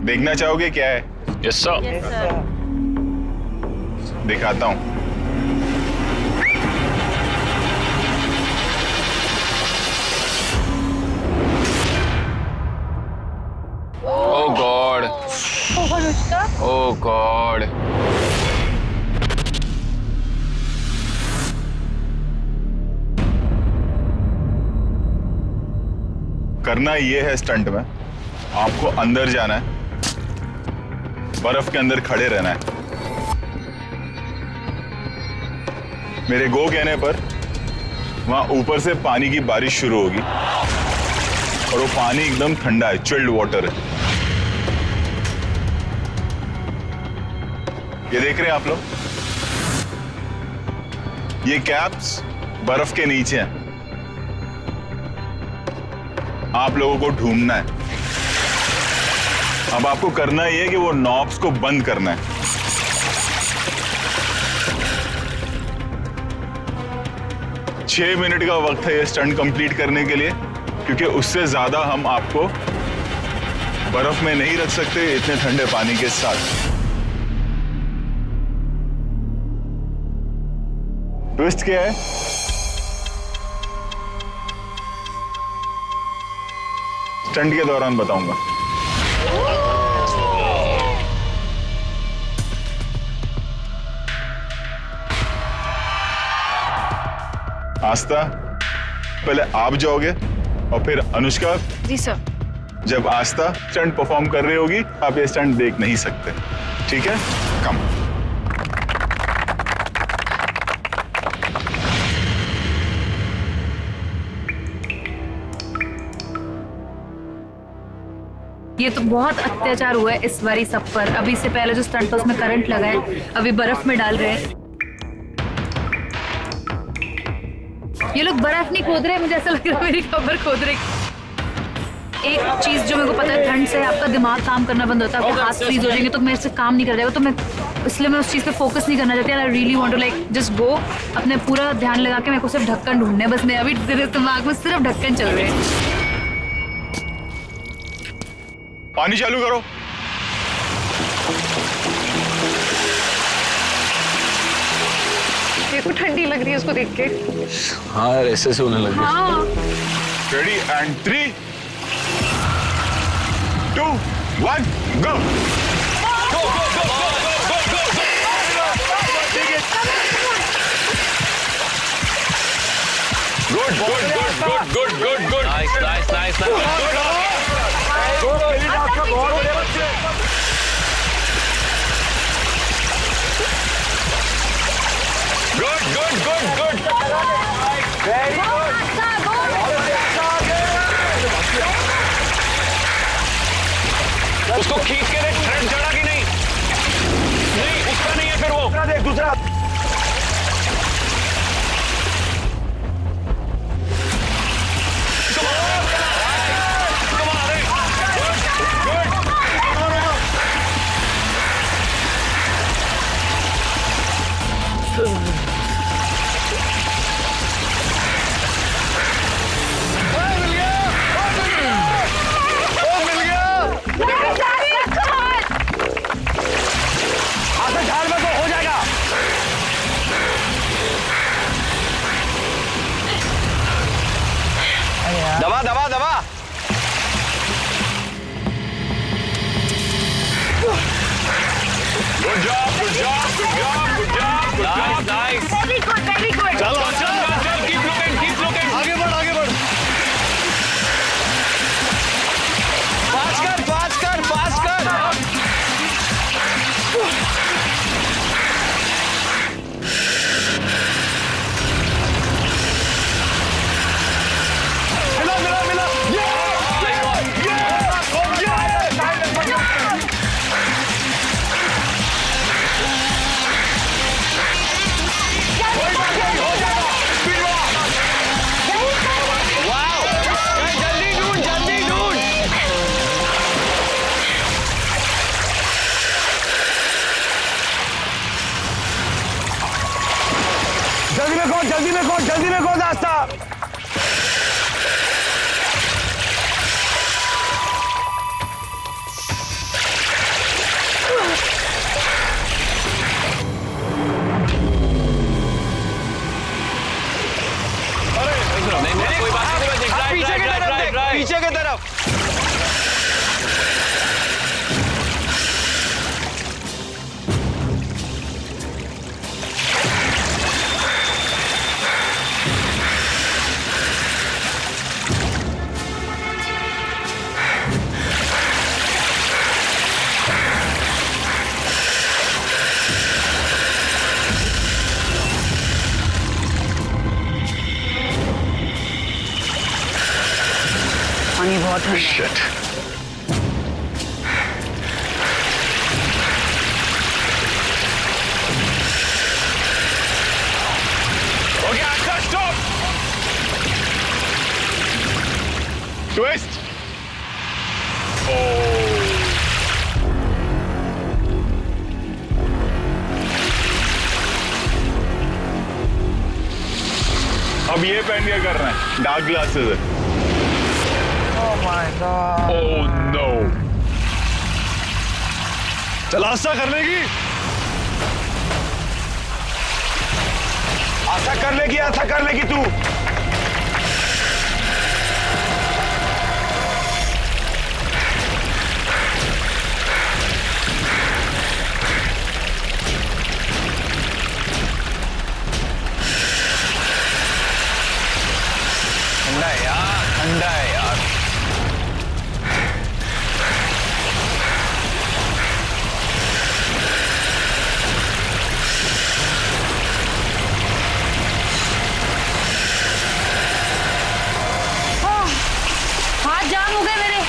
देखना चाहोगे क्या है? Yes sir. दिखाता हूं। ओह गॉड, ओह गॉड। करना ये है स्टंट में, आपको अंदर जाना है, बर्फ के अंदर खड़े रहना है। मेरे गो कहने पर वहां ऊपर से पानी की बारिश शुरू होगी और वो पानी एकदम ठंडा है, चिल्ड वाटर है। ये देख रहे हैं आप लोग, ये कैप्स बर्फ के नीचे हैं। आप लोगों को ढूंढना है। अब आपको करना ये है कि वो नॉब्स को बंद करना है। छह मिनट का वक्त है ये स्टंट कंप्लीट करने के लिए, क्योंकि उससे ज्यादा हम आपको बर्फ में नहीं रख सकते इतने ठंडे पानी के साथ। ट्विस्ट क्या है? स्टंट के दौरान बताऊंगा। आस्था, पहले आप जाओगे और फिर अनुष्का। जी सर। जब आस्था स्टंट परफॉर्म कर रही होगी आप ये स्टंट देख नहीं सकते, ठीक है? कम। ये तो बहुत अत्याचार हुआ है इस बारी सब पर। अभी से पहले जो स्टंट था उसमें करंट लगा है, अभी बर्फ में डाल रहे हैं। ये लोग बर्फ नहीं खोद रहे, मुझे ऐसा लग रहा है मेरी कमर खोद रहे। एक चीज जो मेरे को पता है, ठंड से आपका दिमाग काम करना बंद होता है, आपके हाथ फ्रीज हो जाएंगे तो मेरे से काम नहीं कर जाएगा, तो मैं इसलिए मैं उस चीज पे फोकस नहीं करना चाहती। I really want to like just go, अपने पूरा ध्यान लगा के मेरे को सिर्फ ढक्कन ढूंढना है बस। मैं अभी दिमाग में सिर्फ ढक्कन चल रहे हैं। पानी चालू करो। मेरे को ठंडी लग रही है उसको देख के। हाँ यार, ऐसे से होने लगे। हाँ। Ready and 3, 2, 1, go. Good. Nice. Good. उसको खींच के देख, थ्रेड चढ़ा कि नहीं? नहीं, उसका नहीं है फिर वो। देख दूसरा। दबा। Good job. Nice. Very good. चल, keep looking. आगे बढ़। पास कर। मिला। जल्दी में कौन रास्ता? कोई बात नहीं, पीछे की तरफ। पानी बहुत है। Shit. Okay, Aksha, stop. Twist. Oh. अब ये पहन के करना है, डार्क ग्लासेस है। Oh my God. Oh no. चल आशा कर लेगी, आशा कर लेगी, आशा कर लेगी तू। ठंडा है यार, ठंडा है यार। हाथ जाम हो गए मेरे।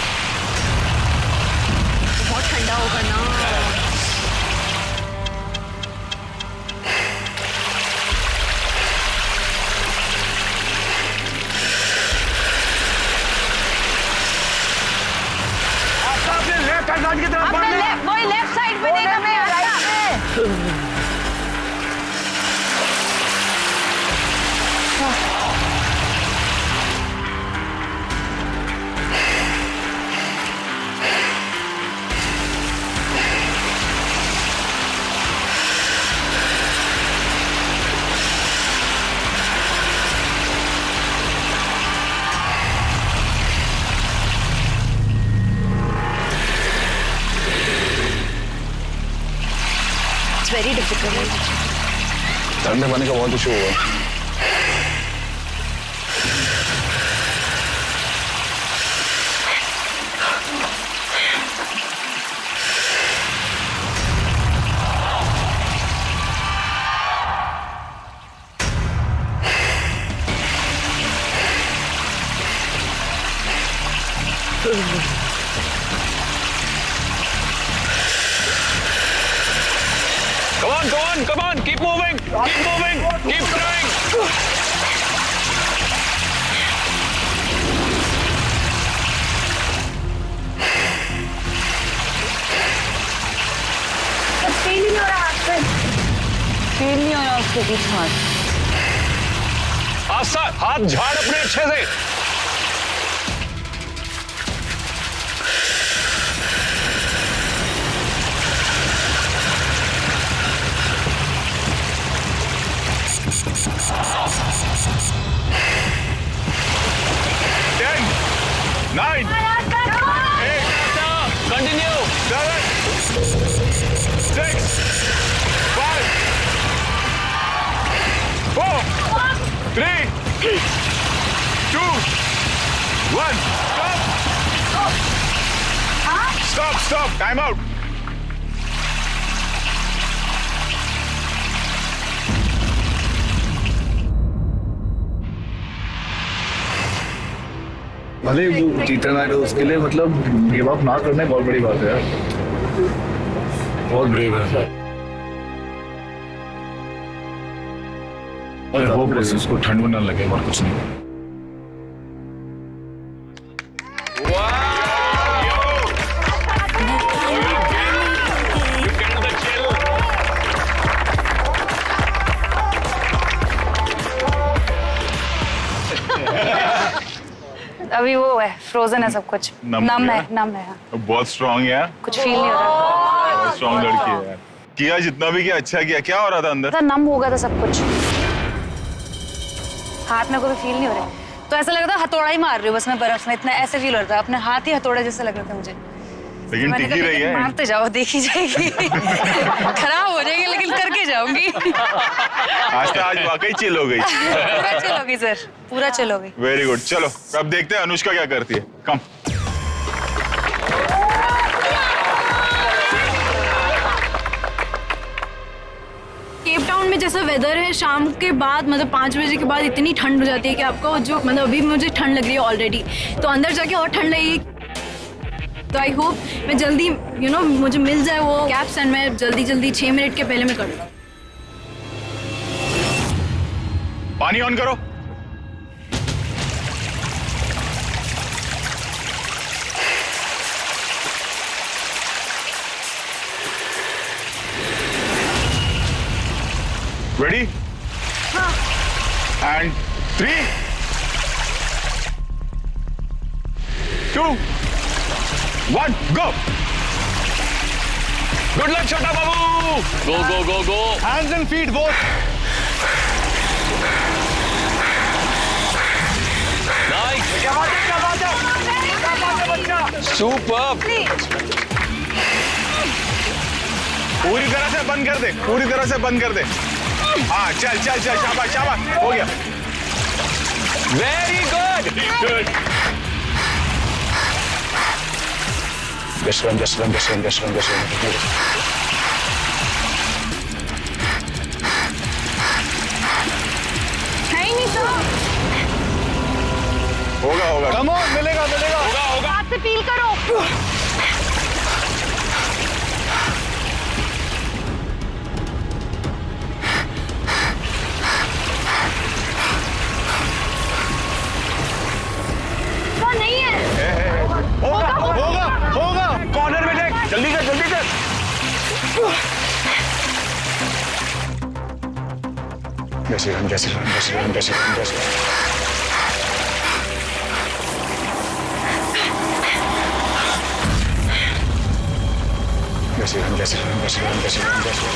बहुत ठंडा होगा ना। आशा अपने लेफ्ट हैंड की तरफ बढ़ना। वही लेफ्ट साइड पे देखा मैं, राइट पे। It's very difficult. ठंडे पानी का बहुत इशू हुआ। Come on, keep moving, keep trying. Feel नहीं हो रहा हाथ पे, फील नहीं हो रहा उसके बीच हाथ। आशा हाथ झाड़ अपने अच्छे से। Ten, 9, 8, continue. 7, 6, 5, 4, 3, 2, 1. Stop. Time out. भले वो जीतना है उसके लिए मतलब गिव अप ना करना बहुत बड़ी बात है यार। बहुत ब्रेव है। और होप बस उसको ठंड में ना लगे और कुछ नहीं। अभी वो है, फ्रोजन है सब कुछ, नम नम है? है, नम है, बहुत स्ट्रांग है, कुछ फील नहीं हो रहा। बहुत स्ट्रांग लड़की है यार। किया जितना भी किया अच्छा किया। क्या हो रहा था अंदर? था नम हो गया था सब कुछ, हाथ में कोई फील नहीं हो रहा, तो ऐसा लग रहा था हथौड़ा ही मार रही हूँ बस मैं बर्फ में, इतना ऐसे फील हो रहा था, अपने हाथ ही हथौड़े जैसे लग रहे थे मुझे। लेकिन मैंने टिकी कहा, रही है। मारते जाओ, देखी जाएगी। खराब हो जाएगी लेकिन करके जाऊंगी। आज वाकई चिल हो गई। पूरा चिल होगी सर, पूरा चिल होगी। Very good. चलो अब देखते हैं अनुष्का क्या करती है। कम। केप टाउन में जैसा वेदर है शाम के बाद मतलब 5 बजे के बाद इतनी ठंड हो जाती है कि आपको जो मतलब अभी मुझे ठंड लग रही है ऑलरेडी, तो अंदर जाके और ठंड लगेगी। तो आई होप मैं जल्दी मुझे मिल जाए वो कैप्स एंड मैं जल्दी 6 मिनट के पहले मैं कर लूँ। पानी ऑन करो। Ready? And 3, 2, 1, go. Good luck छोटा बाबू। Go go go go. Hands and feet both. Nice. क्या बात है, क्या बात है, क्या बात है बच्चा। सुपर्ब। पूरी तरह से बंद कर दे, पूरी तरह से बंद कर दे। हाँ चल चल चल, शाबाश शाबाश, हो गया। Very good. Just run, just run, just run, just run, just run. है ही नहीं तो होगा होगा। कम ऑन, मिलेगा मिलेगा। होगा होगा। हाथ से फील करो। तो नहीं है। होगा होगा होगा। कॉर्नर में देख, जल्दी कर जल्दी कर। Just run, just run, just run, just run, just run. Just run, just run, just run, just run, just run.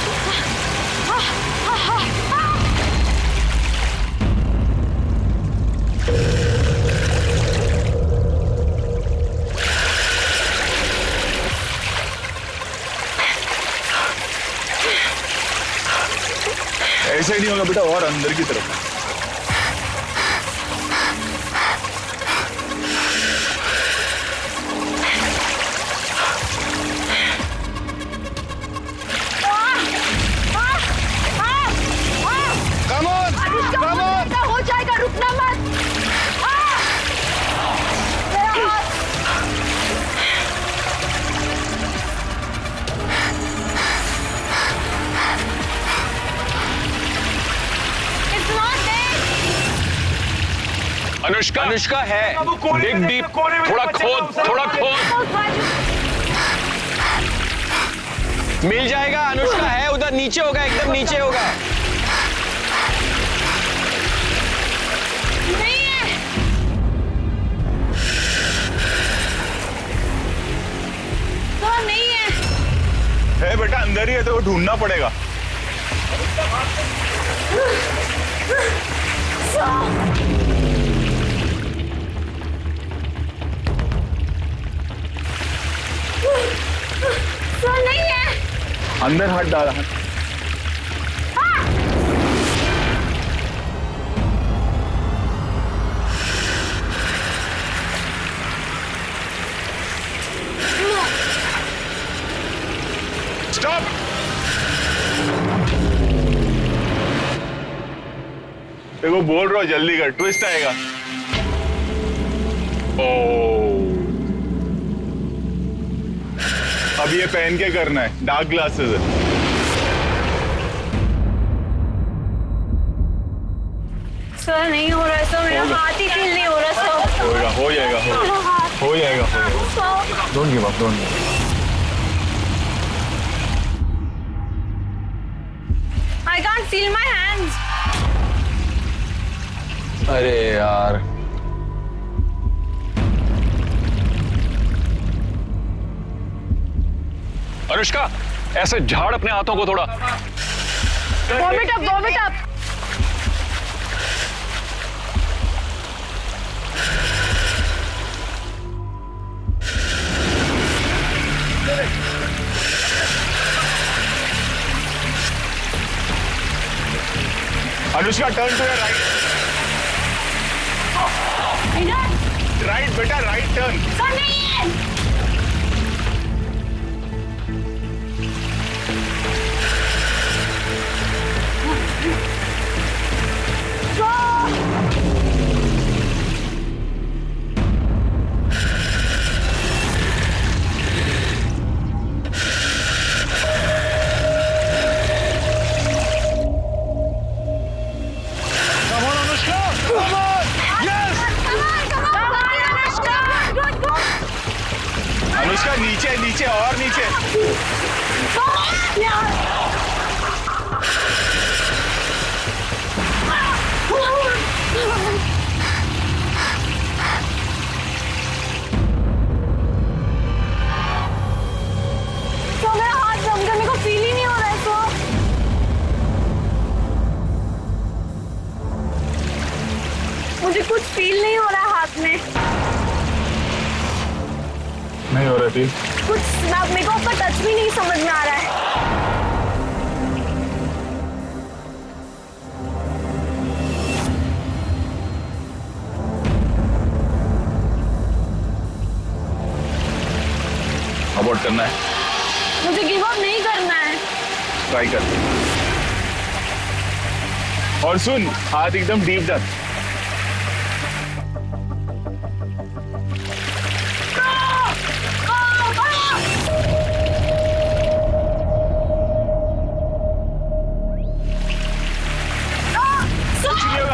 ऐसे नहीं होगा बेटा, और अंदर की तरफ। Come on, come on. हो जाएगा, रुकना मत। मेरा हाथ। It's not there. Anushka, Anushka है। डिग डीप, थोड़ा खोद, थोड़ा खोद। मिल जाएगा। अनुष्का है उधर, नीचे होगा, एकदम नीचे होगा। नहीं है। तो नहीं है। बेटा अंदर ही है, तो वो ढूंढना पड़ेगा। तो नहीं है। अंदर हाथ डाला। स्टॉप। देखो बोल रहा हूं, जल्दी कर, ट्विस्ट आएगा। अब ये पहन के करना है, डार्क ग्लासेस है। सर नहीं हो रहा है सर, मेरा हाथ ही फील नहीं हो रहा सर। होगा, हो जाएगा, हो जाएगा। Don't give up, don't give up. I can't feel my hands. अरे यार, अनुष्का, ऐसे झाड़ अपने हाथों को थोड़ा। Vomit up, vomit up. Anushka, turn to your right. Right बेटा, राइट टर्न। सर नहीं है। अनुष्का नीचे, नीचे और नीचे। फील नहीं हो रहा हाथ में। नहीं हो रहा थी कुछ मेरे को आपका टच भी नहीं समझ में आ रहा है। अबॉर्ट करना है, मुझे गिव अप नहीं करना है। ट्राई कर। और सुन, हाथ एकदम डीप डाल।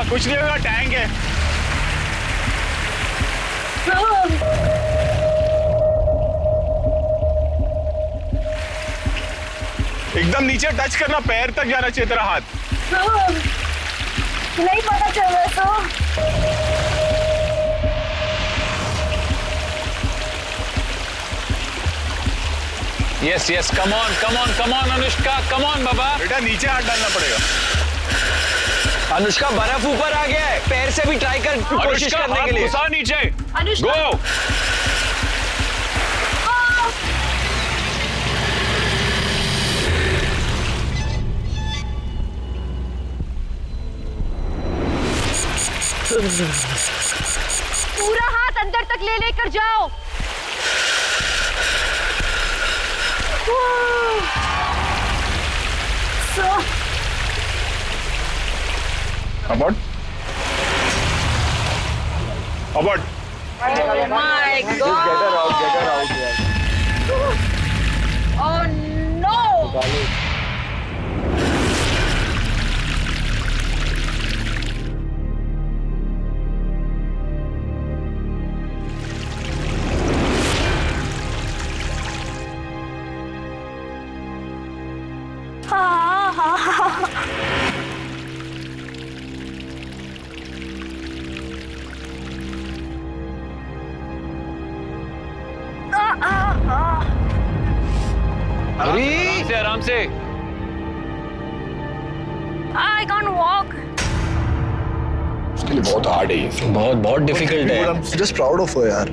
कुछ नहीं होगा, टैंक है। एकदम नीचे टच करना, पैर तक जाना चाहिए तेरा हाथ। नहीं पता चल रहा तो। Yes yes, come on Anushka, come on बाबा। बेटा नीचे हाथ डालना पड़ेगा। अनुष्का बर्फ ऊपर आ गया है, पैर से भी ट्राई कर कोशिश करने के लिए। घुसा नीचे। अनुष्का गो। पूरा हाथ अंदर तक ले लेकर जाओ। Abort, abort. Oh my God. Just get her out, यार। Oh no. आराम से। I can't walk. उसके लिए बहुत हार्ड है ये। बहुत डिफिकल्ट है। I'm just proud of her यार।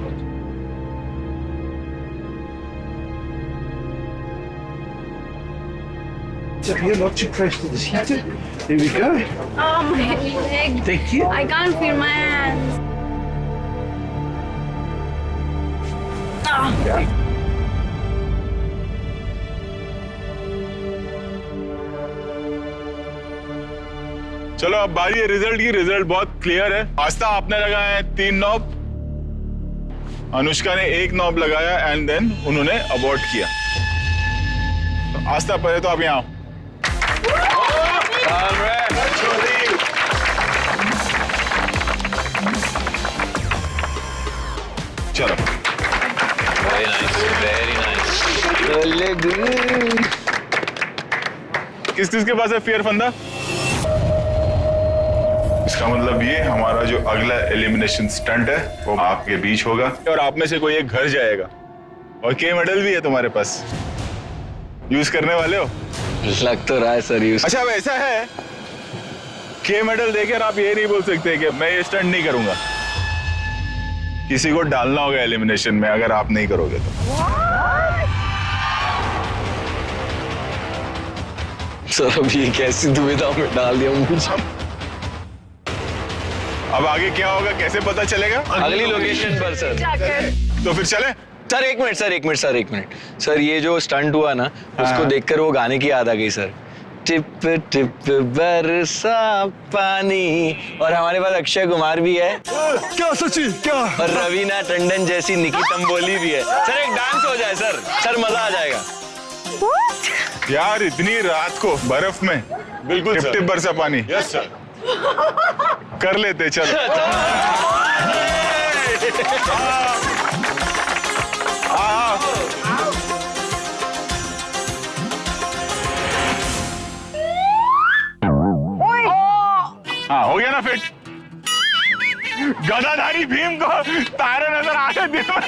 Here, not too close to this heater. There we go. Oh, my leg. Thank you. I can't feel my hands. चलो अब बारी है रिजल्ट की। रिजल्ट बहुत क्लियर है। आस्था आपने लगाया है 3 नॉब, अनुष्का ने 1 नॉब लगाया एंड देन उन्होंने अबॉर्ट किया। तो आस्था पहले तो आप यहाँ आओ। चलो किस किस के पास है फियर फंदा? इसका मतलब ये हमारा जो अगला एलिमिनेशन स्टंट है वो आपके बीच होगा और आप में से कोई एक घर जाएगा और के मेडल भी है तुम्हारे पास। यूज करने वाले हो? लग तो रहा है सर यूज। अच्छा अब ऐसा है, के मेडल देकर आप ये नहीं बोल सकते कि मैं ये स्टंट नहीं करूंगा। किसी को डालना होगा एलिमिनेशन में अगर आप नहीं करोगे तो। सर अब ये कैसी दुविधा में डाल दिया मुझे। अब आगे क्या होगा कैसे पता चलेगा? अगली लोकेशन पर सर। तो फिर चले। सर एक मिनट सर ये जो स्टंट हुआ ना उसको देखकर वो गाने की याद आ गई सर। टिप टिप बरसा पानी। और हमारे पास अक्षय कुमार भी है। क्या सची क्या? और रवीना टंडन जैसी निकी तंबोली भी है। सर एक डांस हो जाए सर मजा आ जाएगा। यार इतनी रात को बर्फ में बिल्कुल टिप टिप बरसा पानी। Yes sir. कर लेते चलो। हाँ हो गया ना फिट। गदाधारी भीम को तारे नजर आ रहे दिन में।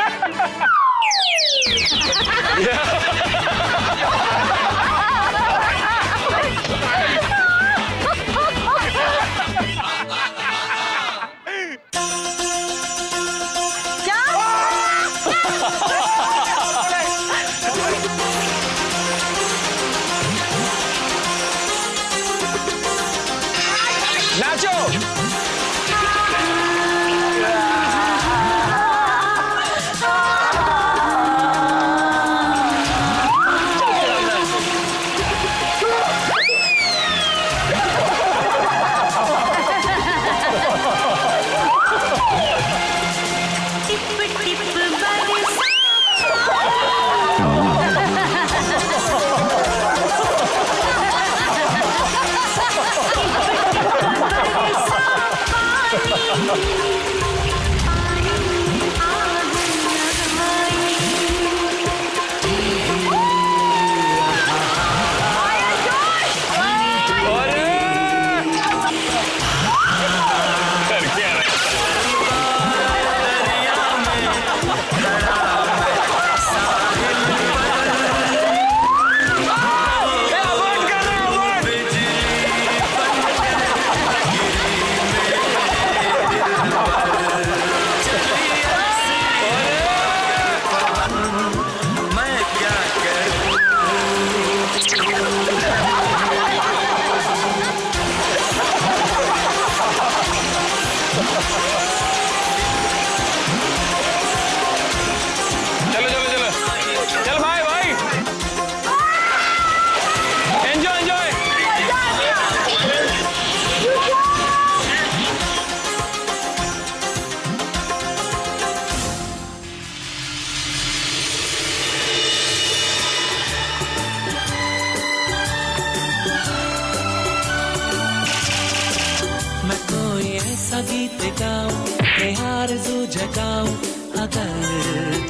ऐसा गीत गाऊं कि आरज़ू जगाऊं अगर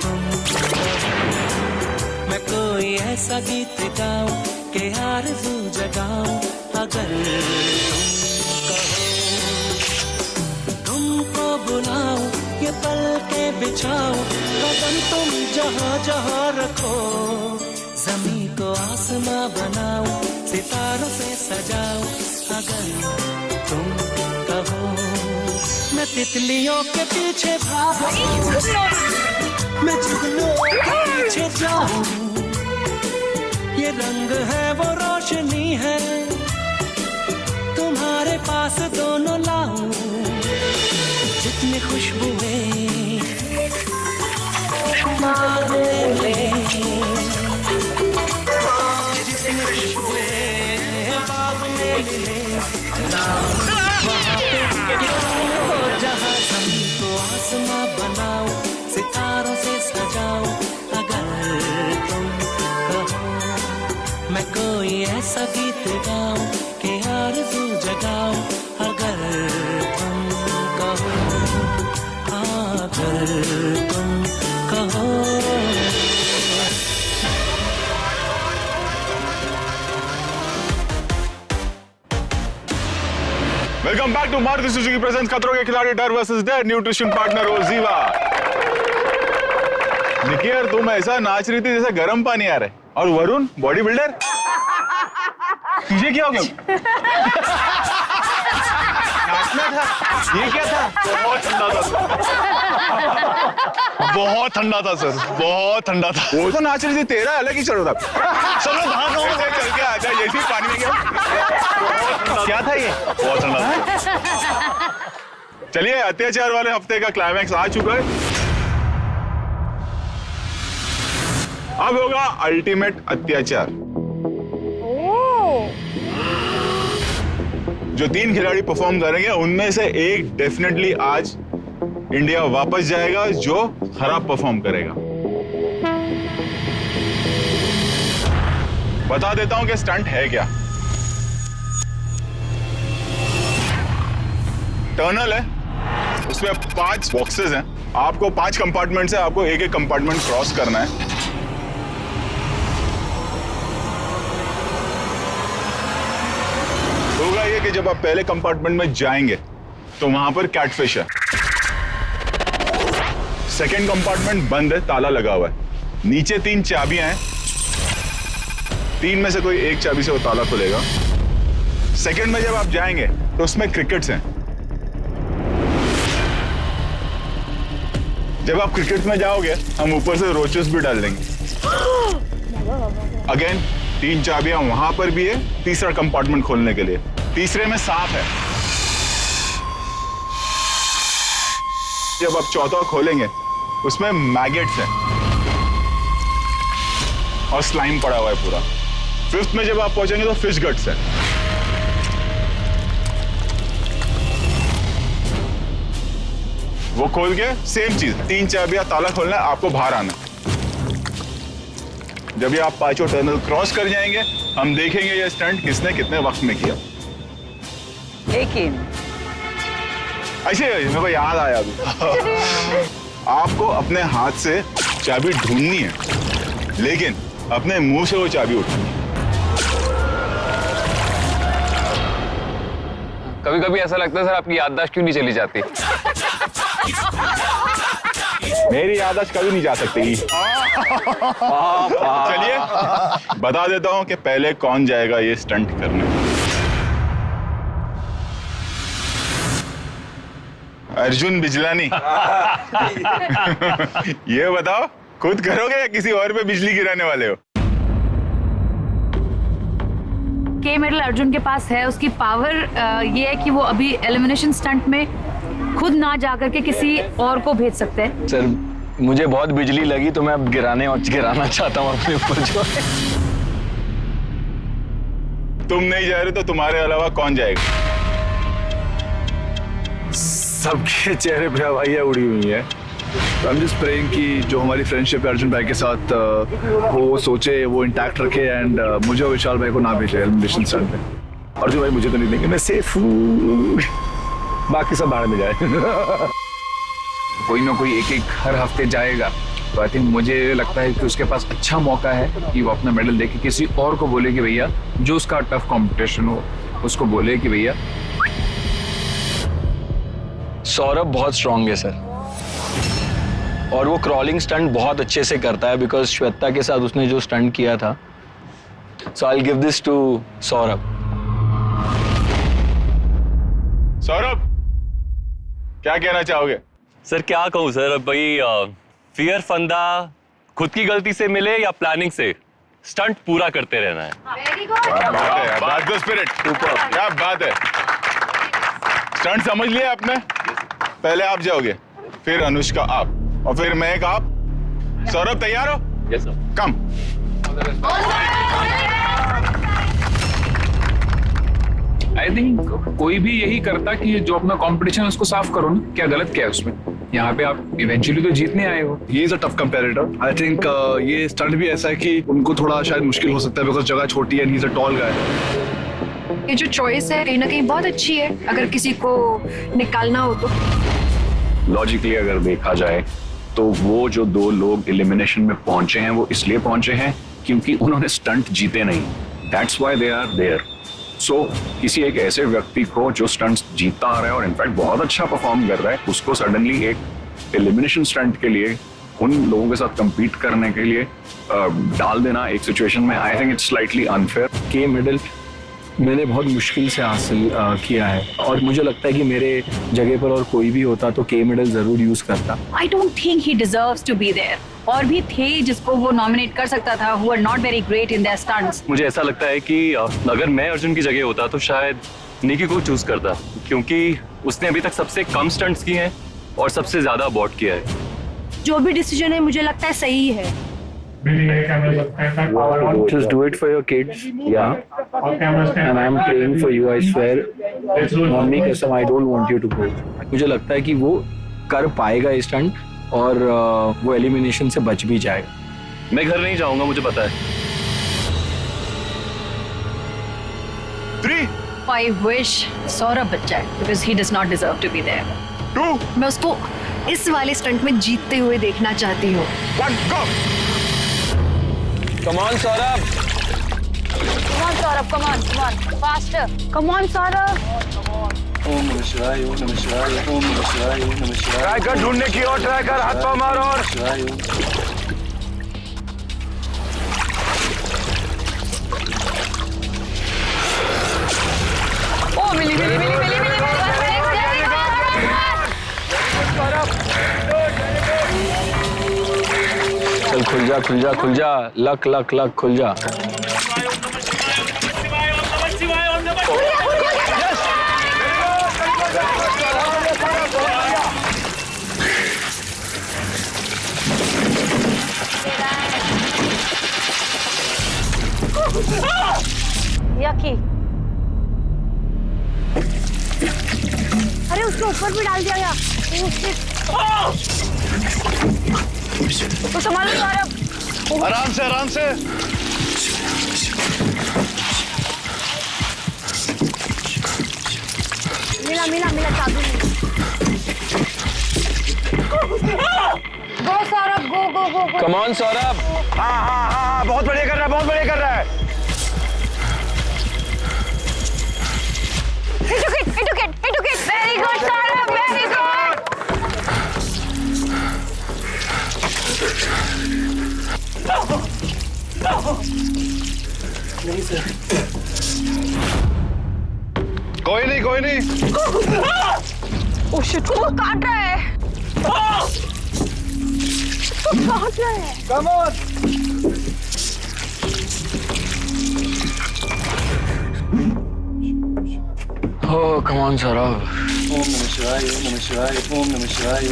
तुम मैं कोई ऐसा गीत गाऊं कि आरज़ू जगाऊं अगर तुमको बुलाऊं ये पल के बिछाऊं कदम तुम जहाँ जहाँ रखो ज़मीं को आसमां बनाऊं सितारों से सजाऊं अगर तुम कहो मैं तितलियों के पीछे भागूं मैं जुगनों के पीछे जाऊं ये रंग है वो रोशनी है तुम्हारे पास दोनों लाऊं जितनी खुशबुएं बागों में जितनी खुशबुएं बाग में मिले वहाँ पे जहाँ ज़मीन को आसमां बनाऊं सितारों से सजाऊं अगर तुम कहो मैं कोई ऐसा गीत गाऊं कि आरज़ू जगाऊं अगर तुम कहो अगर तुम कहो welcome back to Maruti Suzuki presents खतरों के खिलाड़ी डर वर्सेस डर न्यूट्रिशन पार्टनर ओजीवा। निकी यार तुम ऐसा नाच रही थी जैसे गर्म पानी आ रहा है। और वरुण बॉडी बिल्डर तुझे क्या हो गया? नाचना था ये क्या था? बहुत ठंडा था बहुत ठंडा था सर बहुत ठंडा था। वो तो नाच रही थी तेरा अलग ही चलो था। चलो भागो चल के आजा ये भी पानी में गया। क्या था ये? बहुत ठंडा था। चलिए अत्याचार वाले हफ्ते का क्लाइमैक्स आ चुका है। अब होगा अल्टीमेट अत्याचार। जो 3 खिलाड़ी परफॉर्म करेंगे उनमें से एक डेफिनेटली आज इंडिया वापस जाएगा जो खराब परफॉर्म करेगा। बता देता हूं कि स्टंट है क्या। टनल है उसमें 5 बॉक्सेस हैं। आपको 5 कंपार्टमेंट है आपको एक एक कंपार्टमेंट क्रॉस करना है। होगा ये कि जब आप पहले कंपार्टमेंट में जाएंगे तो वहां पर कैटफिश है। सेकेंड कंपार्टमेंट बंद है ताला लगा हुआ है। नीचे 3 चाबियां हैं 3 में से कोई एक चाबी से वो ताला खुलेगा। सेकेंड में जब आप जाएंगे तो उसमें क्रिकेट्स हैं। जब आप क्रिकेट में जाओगे हम ऊपर से रोचेस भी डाल देंगे। अगेन 3 चाबियां वहां पर भी है तीसरा कंपार्टमेंट खोलने के लिए। तीसरे में सांप है। जब आप चौथा खोलेंगे उसमें मैगेट्स हैं और स्लाइम पड़ा हुआ है पूरा। फिफ्थ में जब आप पहुंचेंगे तो फिश गट्स है। वो खोल के सेम चीज 3 चाबियां ताला खोलना है आपको बाहर आना। जब ये आप 5 टनल क्रॉस कर जाएंगे हम देखेंगे ये स्टंट किसने कितने वक्त में किया। लेकिन ऐसे मेरे को याद आया अभी। आपको अपने हाथ से चाबी ढूंढनी है लेकिन अपने मुंह से वो चाबी उठानी है। कभी कभी ऐसा लगता है सर आपकी याददाश्त क्यों नहीं चली जाती? मेरी याददाश्त कभी नहीं जा सकती। चलिए बता देता हूं कि पहले कौन जाएगा ये स्टंट करने। अर्जुन बिजलानी। ये बताओ खुद करोगे या किसी और पे बिजली गिराने वाले हो? के मेडल अर्जुन के पास है। उसकी पावर ये है कि वो अभी एलिमिनेशन स्टंट में खुद ना जाकर के किसी और को भेज सकते हैं। सर मुझे बहुत बिजली लगी तो मैं अब गिराना चाहता हूँ अपने ऊपर जो है। तुम नहीं जा रहे तो तुम्हारे अलावा कौन जाएगा? सबके चेहरे पे हवाइयाँ उड़ी हुई हैं। आई एम जस्ट प्रेइंग कि जो हमारी फ्रेंडशिप है अर्जुन भाई के साथ वो सोचे वो इंटैक्ट रखे एंड मुझे और विशाल भाई को ना भेजे एलिमिनेशन स्टंट में। अर्जुन भाई मुझे तो नहीं देंगे, मैं सेफ हूँ। बाकी सब बाहर में जाए। कोई ना कोई एक हर हफ्ते जाएगा, तो आई थिंक मुझे लगता है कि उसके पास अच्छा मौका है कि वो अपना मेडल देके किसी और को बोले कि भैया, जो उसका टफ कंपटीशन हो उसको बोले कि भैया। सौरभ बहुत स्ट्रांग है सर, और वो क्रॉलिंग स्टंट बहुत अच्छे से करता है, बिकॉज श्वेता के साथ उसने जो स्टंट किया था। So I will give this to Saurabh. Saurabh, क्या कहना चाहोगे? सर क्या कहूँ सर, अब भाई फियर फंदा खुद की गलती से मिले या प्लानिंग से, स्टंट पूरा करते रहना है। क्या बात है यार, बात द स्पिरिट, क्या बात है। स्टंट समझ लिया आपने? पहले आप जाओगे, फिर अनुष्का आप, और फिर मैं एक आप। सौरभ तैयार हो? Yes sir. Come. I think कोई भी यही करता कि जो अपना कंपटीशन उसको साफ करो ना, क्या गलत क्या है उसमें? यहाँ पे आप इवेंचुअली तो जीतने आए हो। He is a tough competitor. I think ये स्टंट भी ऐसा है कि उनको थोड़ा शायद मुश्किल हो सकता है, बिकॉज जगह छोटी है, ही इज अ टॉल गाय। ये जो चॉइस है कहीं ना कहीं बहुत अच्छी है, अगर किसी को निकालना हो तो। लॉजिकली अगर देखा जाए तो वो जो 2 लोग एलिमिनेशन में पहुंचे हैं वो इसलिए पहुंचे हैं क्योंकि उन्होंने स्टंट जीते नहीं। That's why they are there. So किसी एक ऐसे व्यक्ति को जो स्टंट्स जीतता आ रहा है और इनफैक्ट बहुत अच्छा परफॉर्म कर रहा है, उसको सडनली एक एलिमिनेशन स्टंट के लिए उन लोगों के साथ compete करने के लिए डाल देना एक सिचुएशन में, I think it's slightly unfair. के मेडल मैंने बहुत मुश्किल से हासिल किया है, और मुझे लगता है कि मेरे जगह पर और कोई भी होता तो के मेडल जरूर यूज करता। I don't think he deserves to be there. और भी थे जिसको वो नॉमिनेट कर सकता था, who are not very great in their stunts। मुझे ऐसा लगता है कि अगर मैं अर्जुन की जगह होता तो शायद निकी को चूज करता, क्योंकि उसने अभी तक सबसे कम स्टंट्स किए हैं और सबसे ज्यादा अबॉर्ट किया है। जो भी डिसीजन है मुझे लगता है सही है। Just do it for your kids, yeah. And I'm praying for you, I swear. Mummy कसम, I don't want you to go. मुझे लगता है कि वो कर पाएगा इस स्टंट, और वो एलिमिनेशन से बच भी जाएगा। मैं घर नहीं जाऊंगा, मुझे पता है। 3, I wish सौरभ बच जाए, because he does not deserve to be there। 2, मैं उसको इस वाले स्टंट में जीतते हुए देखना चाहती हूँ। 1, go! Come on, Saurabh. Come on, Saurabh, come on, faster. Come on, Saurabh. ओम नमः शिवाय, ओम नमः शिवाय, ओम नमः शिवाय, ओम नमः शिवाय। ट्राई कर ढूंढने की और ट्राई कर, हाथ पांव मारो और शिवाय, ओ मिली मिली मिली मिली मिली। चल खुल जा, खुल जा, खुल जा, लक लक लक खुल जा। यकी। अरे उसके ऊपर भी डाल दिया गया। तो संभालो सौरभ। आराम से, आराम से। मिला मिला मिला चाबी। गो सौरभ, गो go go go. Come on, Saurabh. हाँ, बहुत बढ़िया कर रहा है, बहुत बढ़िया कर रहा है। He took it, he took it, he took it. Very good, Saurabh, very good. कोई नहीं, कोई नहीं। Oh shit, वो काट रहा है। उसको काट रहा है। Come on. Oh, come on, Saurabh. ओम नमः शिवाय, ओम नमः शिवाय, ओम नमः शिवाय।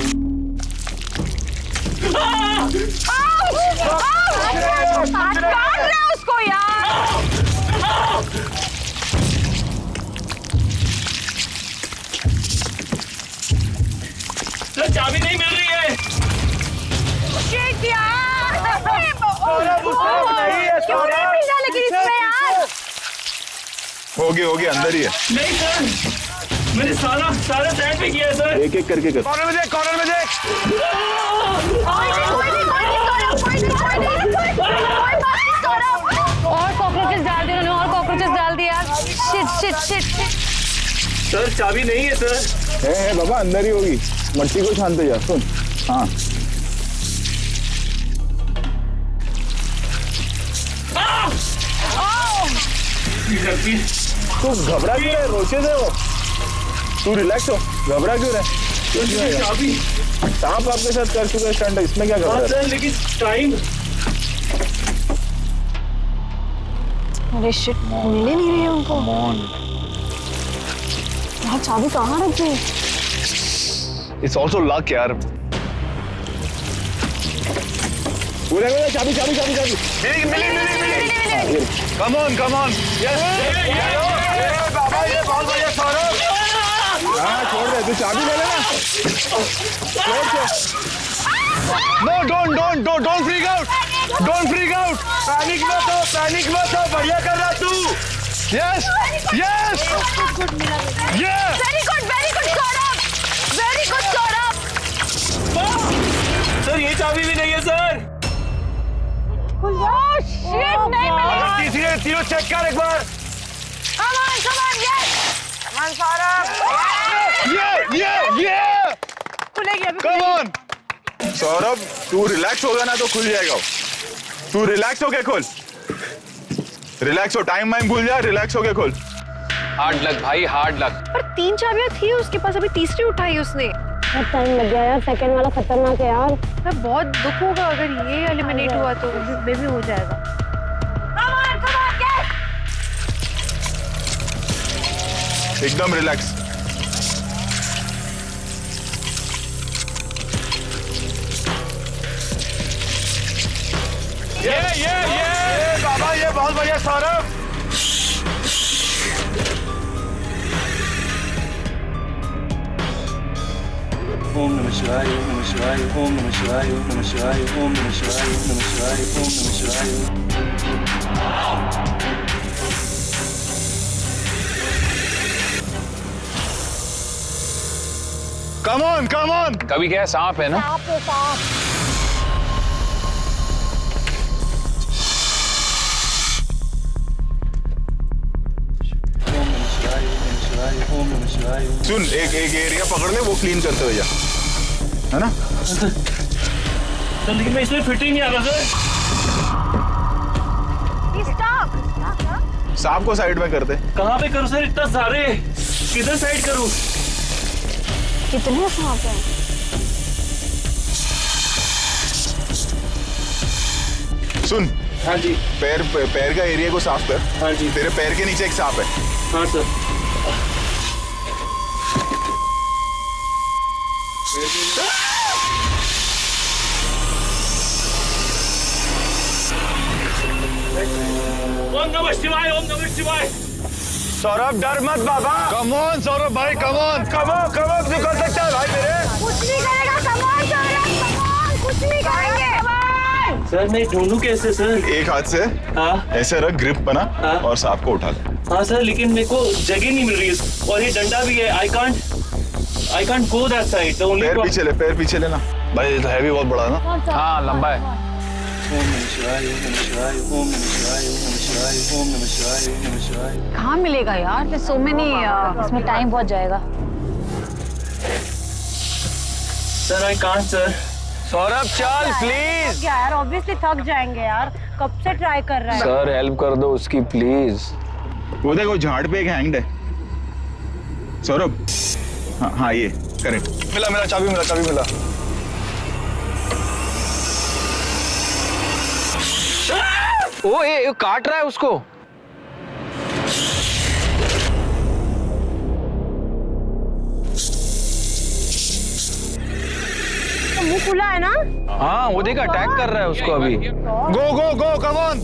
काट रहा है उसको यार। चाबी नहीं मिल रही है। Shit यार। क्यों नहीं मिला लेकिन इसमें यार। होगी अंदर ही है। नहीं सर, मैंने सारा सेट भी किया है सर। एक एक करके कर। कॉर्नर में देख, कॉर्नर में देख। और कॉकरोचेस डाल दिए उन्होंने, और कॉकरोचेस डाल दिया। शिट। सर चाबी नहीं है सर। है बाबा, अंदर ही होगी। मट्टी को छानते जा। सुन, हाँ तू घबरा क्यों रहा है? रोशे से हो, तू रिलैक्स हो, घबरा क्यों रहा है? चाबी सांप आपके साथ कर चुका है स्टंट, इसमें क्या घबरा रहा है? लेकिन टाइम। अरे शिट, मिलने नहीं रही है उनको। यार चाबी कहाँ रख दी? इट्स ऑल्सो लक यार। चाबी मिली। कम ऑन यस बाबा, ये बहुत बढ़िया सौरभ। हाँ छोड़ दे, तू चाबी ले लेना। No don't freak out. Panic मत हो, बढ़िया कर रहा तू। Yes very good Saurabh. Sir ये चाबी भी नहीं है सर। शिट, नहीं मिली। तीसरे तीनों चेक कर एक बार। Come on, yes! Come on, Saurabh. खुलेगी अभी। कम ऑन सौरभ, तू रिलैक्स होगा ना तो खुल जाएगा। तू रिलैक्स होके खोल। रिलैक्स हो, टाइम भूल जा, रिलैक्स होके खोल। हार्ड लक भाई, हार्ड लक। पर 3 चाबियां थी उसके पास, अभी तीसरी उठाई उसने। बहुत टाइम लग गया यार, सेकंड वाला खतरनाक है यार। बहुत दुख होगा अगर ये एलिमिनेट हुआ तो बेबी हो जाएगा। एकदम रिलैक्स। ये बाबा, ये बहुत बढ़िया सौरभ। ओम नमः शिवाय, ओम नमः शिवाय, ओम नमः शिवाय, ओम नमः शिवाय, ओम नमः शिवाय, ओम नमः शिवाय, ओम नमः शिवाय। Come on. कभी क्या सांप है ना? सुन, एक एरिया पकड़ ले, वो क्लीन करते हुए जा, है ना? सर लेकिन मैं इसमें फिट ही नहीं आ रहा सर। सांप को साइड में कर दे। कहाँ पे करूँ सर, इतना सारे, किधर साइड करूँ? कितने सांप हैं? सुन, हाँ जी। पैर का एरिया को साफ कर। हाँ जी। तेरे पैर के नीचे एक सांप है। हाँ सर। ओम नमः शिवाय, ओम नमः शिवाय। सौरभ डर मत बाबा। कम ऑन सौरभ भाई, कम ऑन तू कर सकता है भाई मेरे। कुछ नहीं करेगा, कमान सौरभ, कुछ नहीं करेंगे। सर मैं ढूंढूं कैसे सर? एक हाथ से हाँ ऐसे रख, ग्रिप बना और सांप को उठा ले। हाँ सर, लेकिन मेरे को जगह नहीं मिल रही है और ये डंडा भी है। I can't go that side. पैर पीछे लेना भाई, ये तो हैवी बहुत बड़ा है ना। हाँ लंबा है। ओम नमः शिवाय, ओम नमः शिवाय, ओम नमः शिवाय, ओम नमः शिवाय, ओम नमः शिवाय, ओम नमः शिवाय। कहाँ मिलेगा यार? सो मेनी, इसमें टाइम बहुत जाएगा। Sir I can't sir. Saurabh चल प्लीज। यार ऑब्वियसली थक जाएंगे यार, कब से ट्राई कर रहा है। सर हेल्प कर दो उसकी प्लीज। वो देखो झाड़ पे एक हैंग्ड है। सौरभ, हाँ ये करेक्ट। मिला चाबी मिला। ओ ये काट रहा है उसको। मुंह खुला है ना? हाँ वो देखा, अटैक कर रहा है उसको अभी। गो कम ऑन।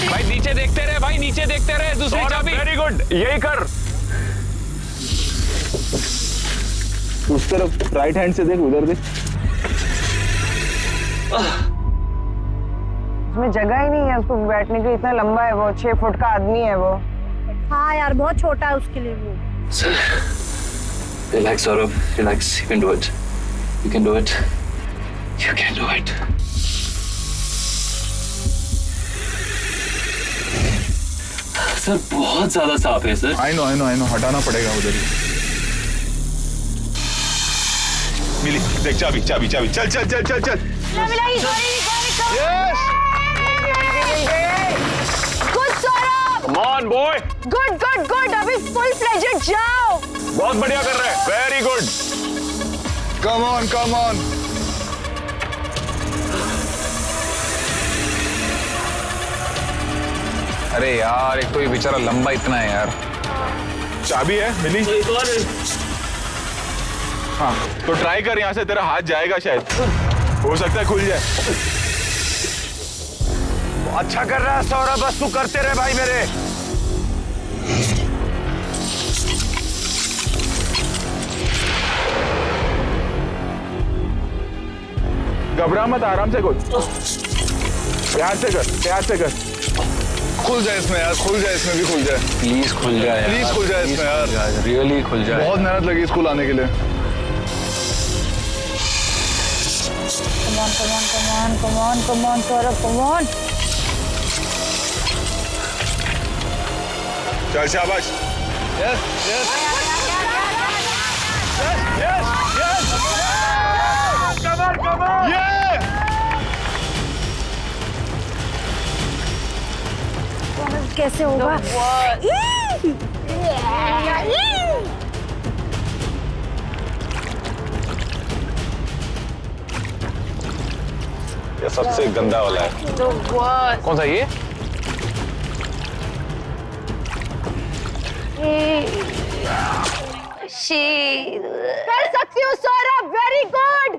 भाई नीचे देखते रहे, भाई नीचे देखते रहे। दूसरी चाबी। वेरी गुड, यही कर। उस तरफ राइट हैंड से देख, उधर देख। उसमें जगह ही नहीं है उसको बैठने के लिए, इतना लंबा है वो, 6 फुट का आदमी है वो। हाँ यार बहुत छोटा है उसके लिए वो। Sir, relax, Saurabh. Relax. You can do it. You can do it. You can do it. Sir बहुत ज्यादा सांप है सर। आई नो हटाना पड़ेगा उधर ही। मिली, देख चाबी चल yes good Saurabh, come on boy, good, अभी फुल फ्लेजेड जाओ। बहुत बढ़िया कर रहा है, वेरी गुड, कम ऑन। अरे यार एक तो ये बेचारा लंबा इतना है यार। चाबी है मिली? हाँ तो ट्राई कर, यहाँ से तेरा हाथ जाएगा शायद, हो सकता है खुल जाए। अच्छा कर रहा है सौरभ, बस तू करते रहे भाई मेरे। घबरा मत, आराम से खोल, प्यार से कर। खुल जाए इसमें यार, इसमें भी खुल जाए। प्लीज खुल जाए, प्लीज खुल जाए इसमें यार, रियली खुल जाए। बहुत मेहनत लगी स्कूल आने के लिए। Come on, Saurabh, come on. चल शाबाश। Come on. कैसे होगा? ये सबसे गंदा वाला है। कौन सा ये? कर सकती हूँ सौरभ, वेरी गुड।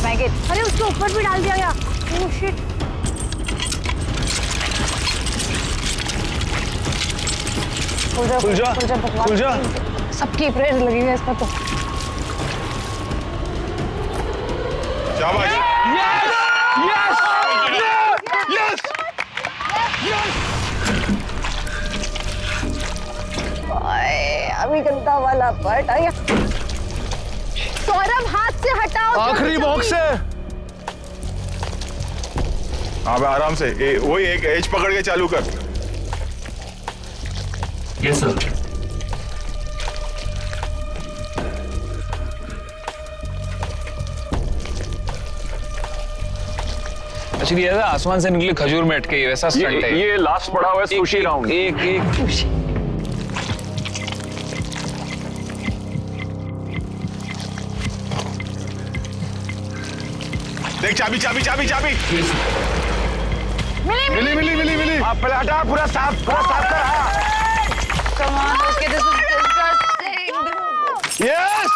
मैगेट, अरे उसके ऊपर भी डाल दिया गया। Oh shit. खुल जा। सबकी प्रेयर लगी है इस पर तो। शाबाश। अभी गंदा वाला पार्ट आया। सौरभ हाथ से हटाओ। आखिरी बॉक्स है। हाँ भाई आराम से, वही एक एज पकड़ के चालू कर। Yes sir. एक्चुअली ये आसमान से निकले खजूर में अटके, वैसा स्टंट है। ये लास्ट पड़ा हुआ है सुशी राउंड। एक देख चाबी। मिली। आप पहले हटा, पूरा साफ कर। यस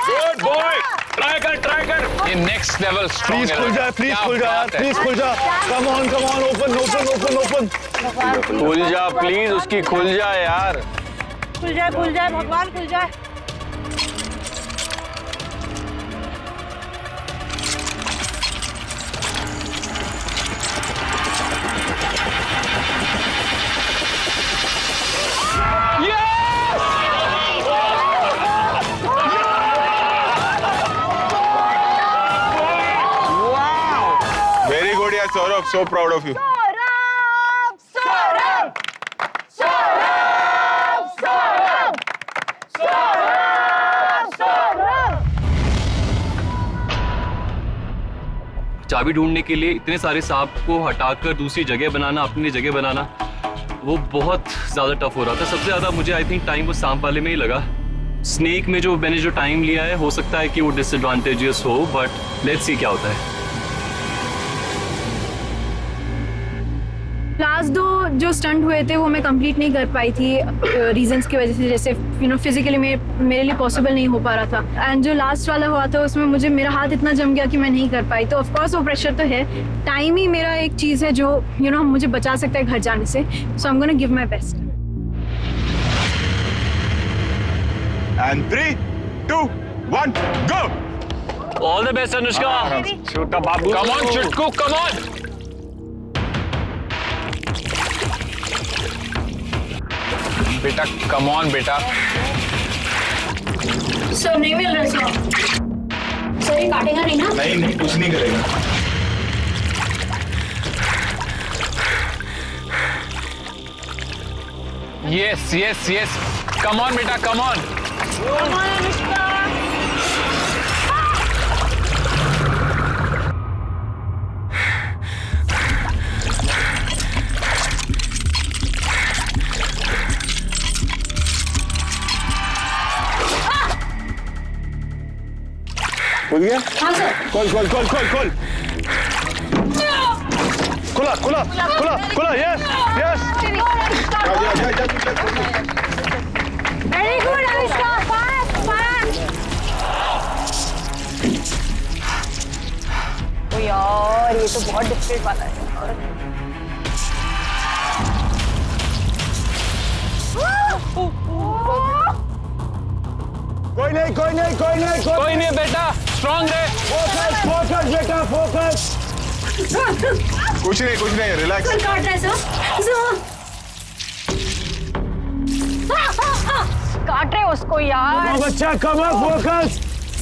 गुड बॉय, ट्राई कर। ये नेक्स्ट लेवल स्ट्रांग प्लीज खुल जाए, प्लीज खुल जा। Come on, open. खुल जा प्लीज, उसकी खुल जा यार। खुल जाए भगवान, खुल जाए। वेरी गुड यार Saurabh, so proud of you. चाबी ढूंढने के लिए इतने सारे सांप को हटाकर दूसरी जगह बनाना, अपनी जगह बनाना, वो बहुत ज्यादा टफ हो रहा था। सबसे ज्यादा मुझे आई थिंक टाइम वो सांप वाले में ही लगा। स्नेक में मैंने जो टाइम लिया है, हो सकता है कि वो डिसएडवांटेजेस हो, बट लेट्स सी क्या होता है। लास्ट 2 जो स्टंट हुए थे वो मैं कंप्लीट नहीं कर पाई थी रीजंस की वजह से, जैसे फिजिकली मेरे लिए पॉसिबल नहीं हो पा रहा था। एंड जो लास्ट वाला हुआ था उसमें मुझे मेरा हाथ इतना जम गया कि मैं नहीं कर पाई। तो ऑफकोर्स वो प्रेशर तो है, टाइम ही मेरा एक चीज़ है जो मुझे बचा सकता है घर जाने से। So I am gonna give my best. And 3, 2, 1 go. All the best Anushka. छोटा बाबू, come on Chutku, come on. बेटा कम ऑन बेटा। सर नहीं मिल रहा सर ये काटेगा नहीं ना? नहीं कुछ नहीं करेगा। Yes yes yes, come on बेटा, कम ऑन। खुल गया? हाँ सर। खोल खोल खोल खोल खोल। खुला खुला खुला खुला, yes yes. Very good Anushka, fast fast. ओ यार ये तो बहुत डिफिकल्ट वाला है। कोई नहीं कोई नहीं कोई नहीं कोई नहीं बेटा, स्ट्रांग रहे। फोकस फोकस बेटा, फोकस। कुछ नहीं रिलैक्स। काट रहा है सर। काट रहे उसको यार। बच्चा कम ऑन, फोकस।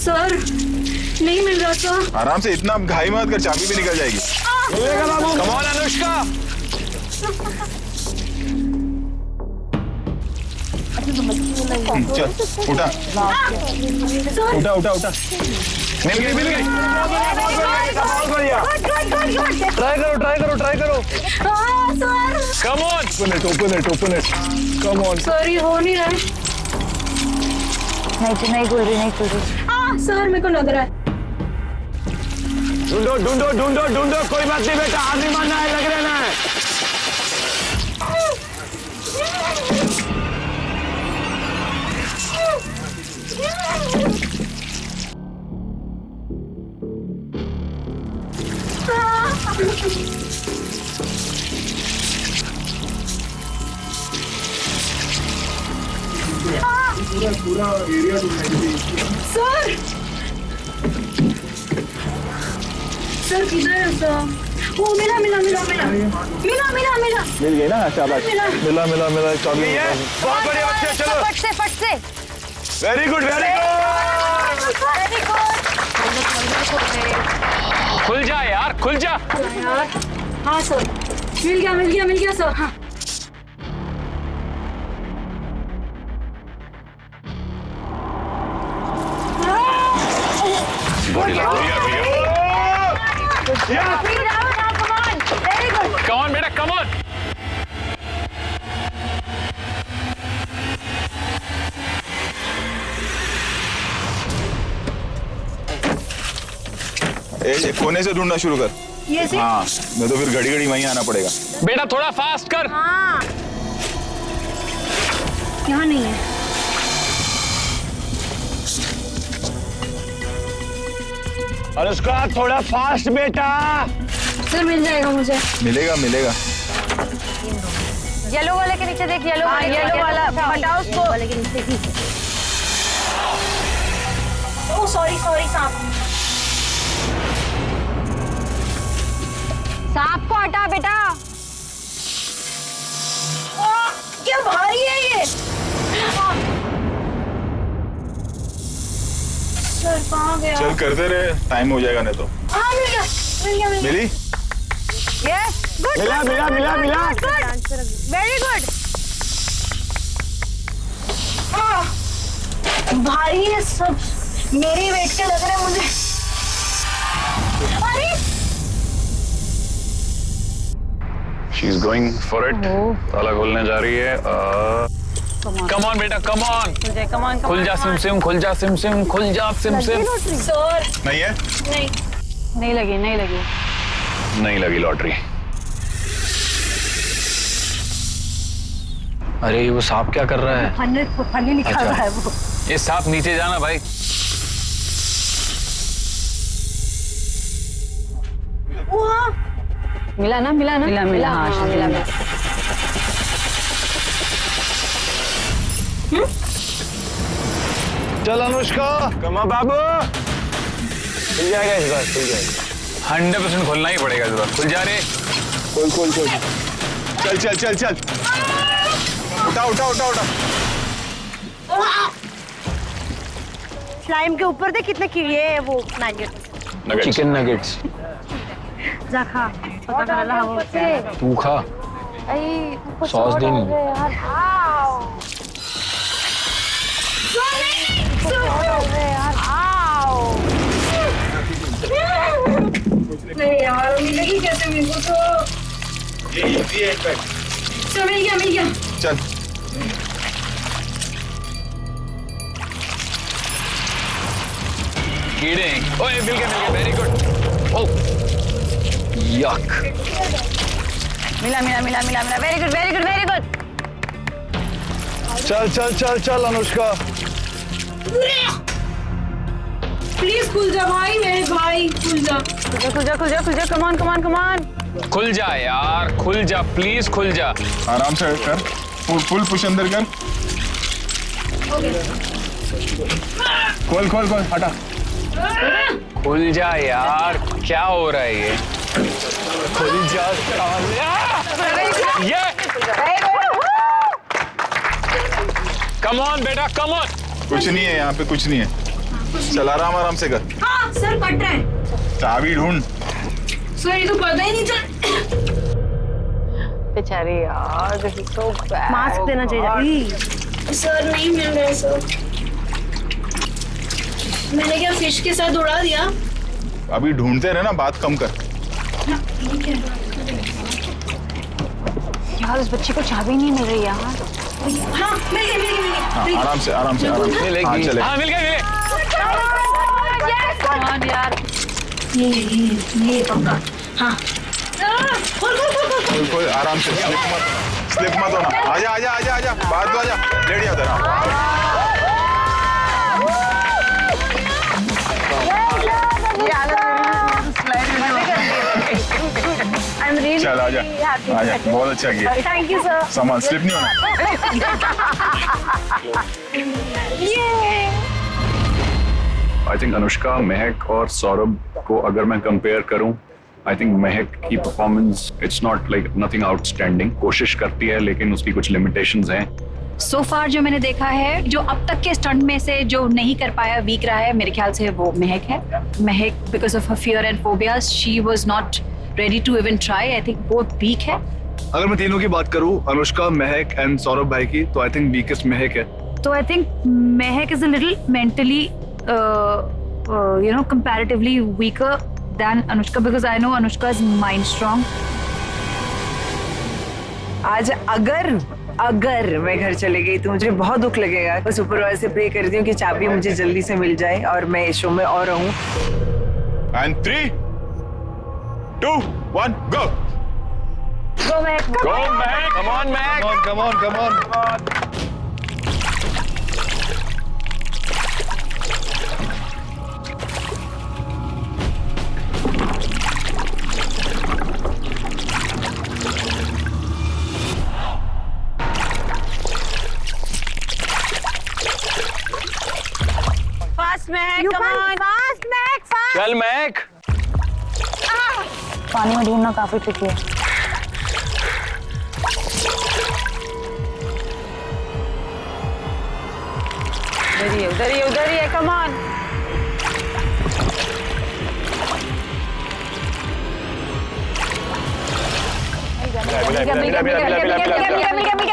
सर नहीं मिल रहा सर। आराम से, इतना घाई मत कर, चाबी भी निकल जाएगी। मिलेगा बाबू। कम ऑन अनुष्का। चल उठा उठा उठा उठा। मिल गई मिल गई। ट्राई करो। Come on. Open it come on. Sir ये हो नहीं रहा है। नहीं खुल रही। सर मेरे को लग रहा है। ढूंढो, कोई बात नहीं बेटा, हार नहीं मानना है, लग रहना है। पूरा एरिया सर किधर है सर? वो मिला। मिल गई ना, शाबाश। मिला चाबी। बहुत बढ़िया, अच्छे चलो। फट से। Very good. खुल जा यार, खुल जा। यार हाँ सर, मिल गया सर। हाँ कम ऑन बेटा, कम ऑन। कोने से ढूंढना शुरू कर। ये से? हाँ, नहीं तो फिर घड़ी वहीं आना पड़ेगा। बेटा थोड़ा फास्ट कर। हाँ यहाँ नहीं है। अनुष्का थोड़ा फास्ट बेटा। सर मिल जाएगा मुझे। मिलेगा येलो वाले के नीचे देख, येलो वाला हटाओ उसको। ओह सॉरी सांप को हटा बेटा। क्या भारी है ये। सर कहाँ गया? चल करते रहे, टाइम हो जाएगा नहीं तो। हाँ मिल गया। मिली? Yes good. मिला। Very good. भारी है सब, मेरे वेट के लग रहे हैं मुझे। अरे she is going for it. ताला खोलने जा रही है। कम ऑन बेटा, कम ऑन। खुल जा सिम, खुल जा सिम, खुल जा सिम। सर नहीं है? नहीं लगी। नहीं लगी लॉटरी। अरे वो सांप क्या कर रहा है? फनी निकाल रहा है वो। ये सांप नीचे जाना भाई। मिला ना मिला ना मिला हाँ मिला। चल अनुष्का, कमा बाबू, खुल जाएगा इस बार, खुल जाएगा। 100% खोलना ही पड़ेगा इस बार। खुल जा रे। खोल खोल खोल। चल चल चल चल, उठा उठा उठा उठा। स्लाइम के ऊपर देख कितने कीड़े हैं वो नगेट। Chicken nuggets. जा खा। पता चला वो। तू खा। सॉस देनी। नहीं यार मिलेगी कैसे मेरे को तो। ये एक पैक। चल मिल गया। चल। कीड़े। ओए मिल गए वेरी गुड। ओह यक। मिला वेरी गुड। चल चल चल चल अनुष्का। प्लीज खुल जा भाई, मेरे भाई खुल जा। खुल जा कमान। खुल जा यार, खुल जा प्लीज, खुल जा। आराम से कर, फुल पुश अंदर कर। खोल खोल खोल, हटा। खुल जा यार, क्या हो रहा है ये? खुल जा। ये कम ऑन बेटा, कम ऑन। कुछ नहीं है यहाँ पे, कुछ नहीं है। चल आराम से कर। हाँ सर कट रहा है। चाबी ढूंढ। सर ये तो पता ही नहीं चल। बेचारी यार, this is so bad. Mask देना चाहिए। सर नहीं मिल रहा है सर। मैंने क्या फिश के साथ उड़ा दिया? अभी ढूंढते रहे ना, बात कम कर। यार उस बच्ची को चाबी नहीं मिल रही यार। हाँ मिल गई। हाँ, आराम से। हाँ, चले। हाँ मिल गए। यार ये पक्का। हाँ खोल आराम से। स्लिप मत होना। आजा बात तो आजा। लेडी उधर। चल आजा, बहुत अच्छा किया। Thank you sir. सामान स्लिप नहीं होना। आई थिंक अनुष्का, महक और सौरभ को अगर मैं कंपेयर करूं, आई थिंक महक की performance it's not like nothing outstanding. कोशिश करती है लेकिन उसकी कुछ लिमिटेशंस हैं। सो फार जो मैंने देखा है, जो अब तक के स्टंट में से जो नहीं कर पाया, वीक रहा है, मेरे ख्याल से वो महक है। Mahak because of her fear and phobias she was not ready to even try. I think both weak है। अगर मैं तीनों की बात करूं, अनुष्का, महक एंड सौरभ भाई की, तो आई थिंक वीकेस्ट महक है। तो I think Mahak is a little mentally comparatively weaker than Anushka because I know Anushka is mind strong. आज अगर मैं घर चले गई तो मुझे बहुत दुख लगेगा। बस ऊपर से प्रे करती हूँ कि चाबी मुझे जल्दी से मिल जाए और मैं इस शो में और रहूं। And 3, 2, 1, go. Go Mac. Go Mac. Come on Mac. Come on. Fast Mac. Come on. Fast Mac. Fast. चल मैक। पानी में ढूंढना काफी ट्रिकी है। उधर ही है। Come on.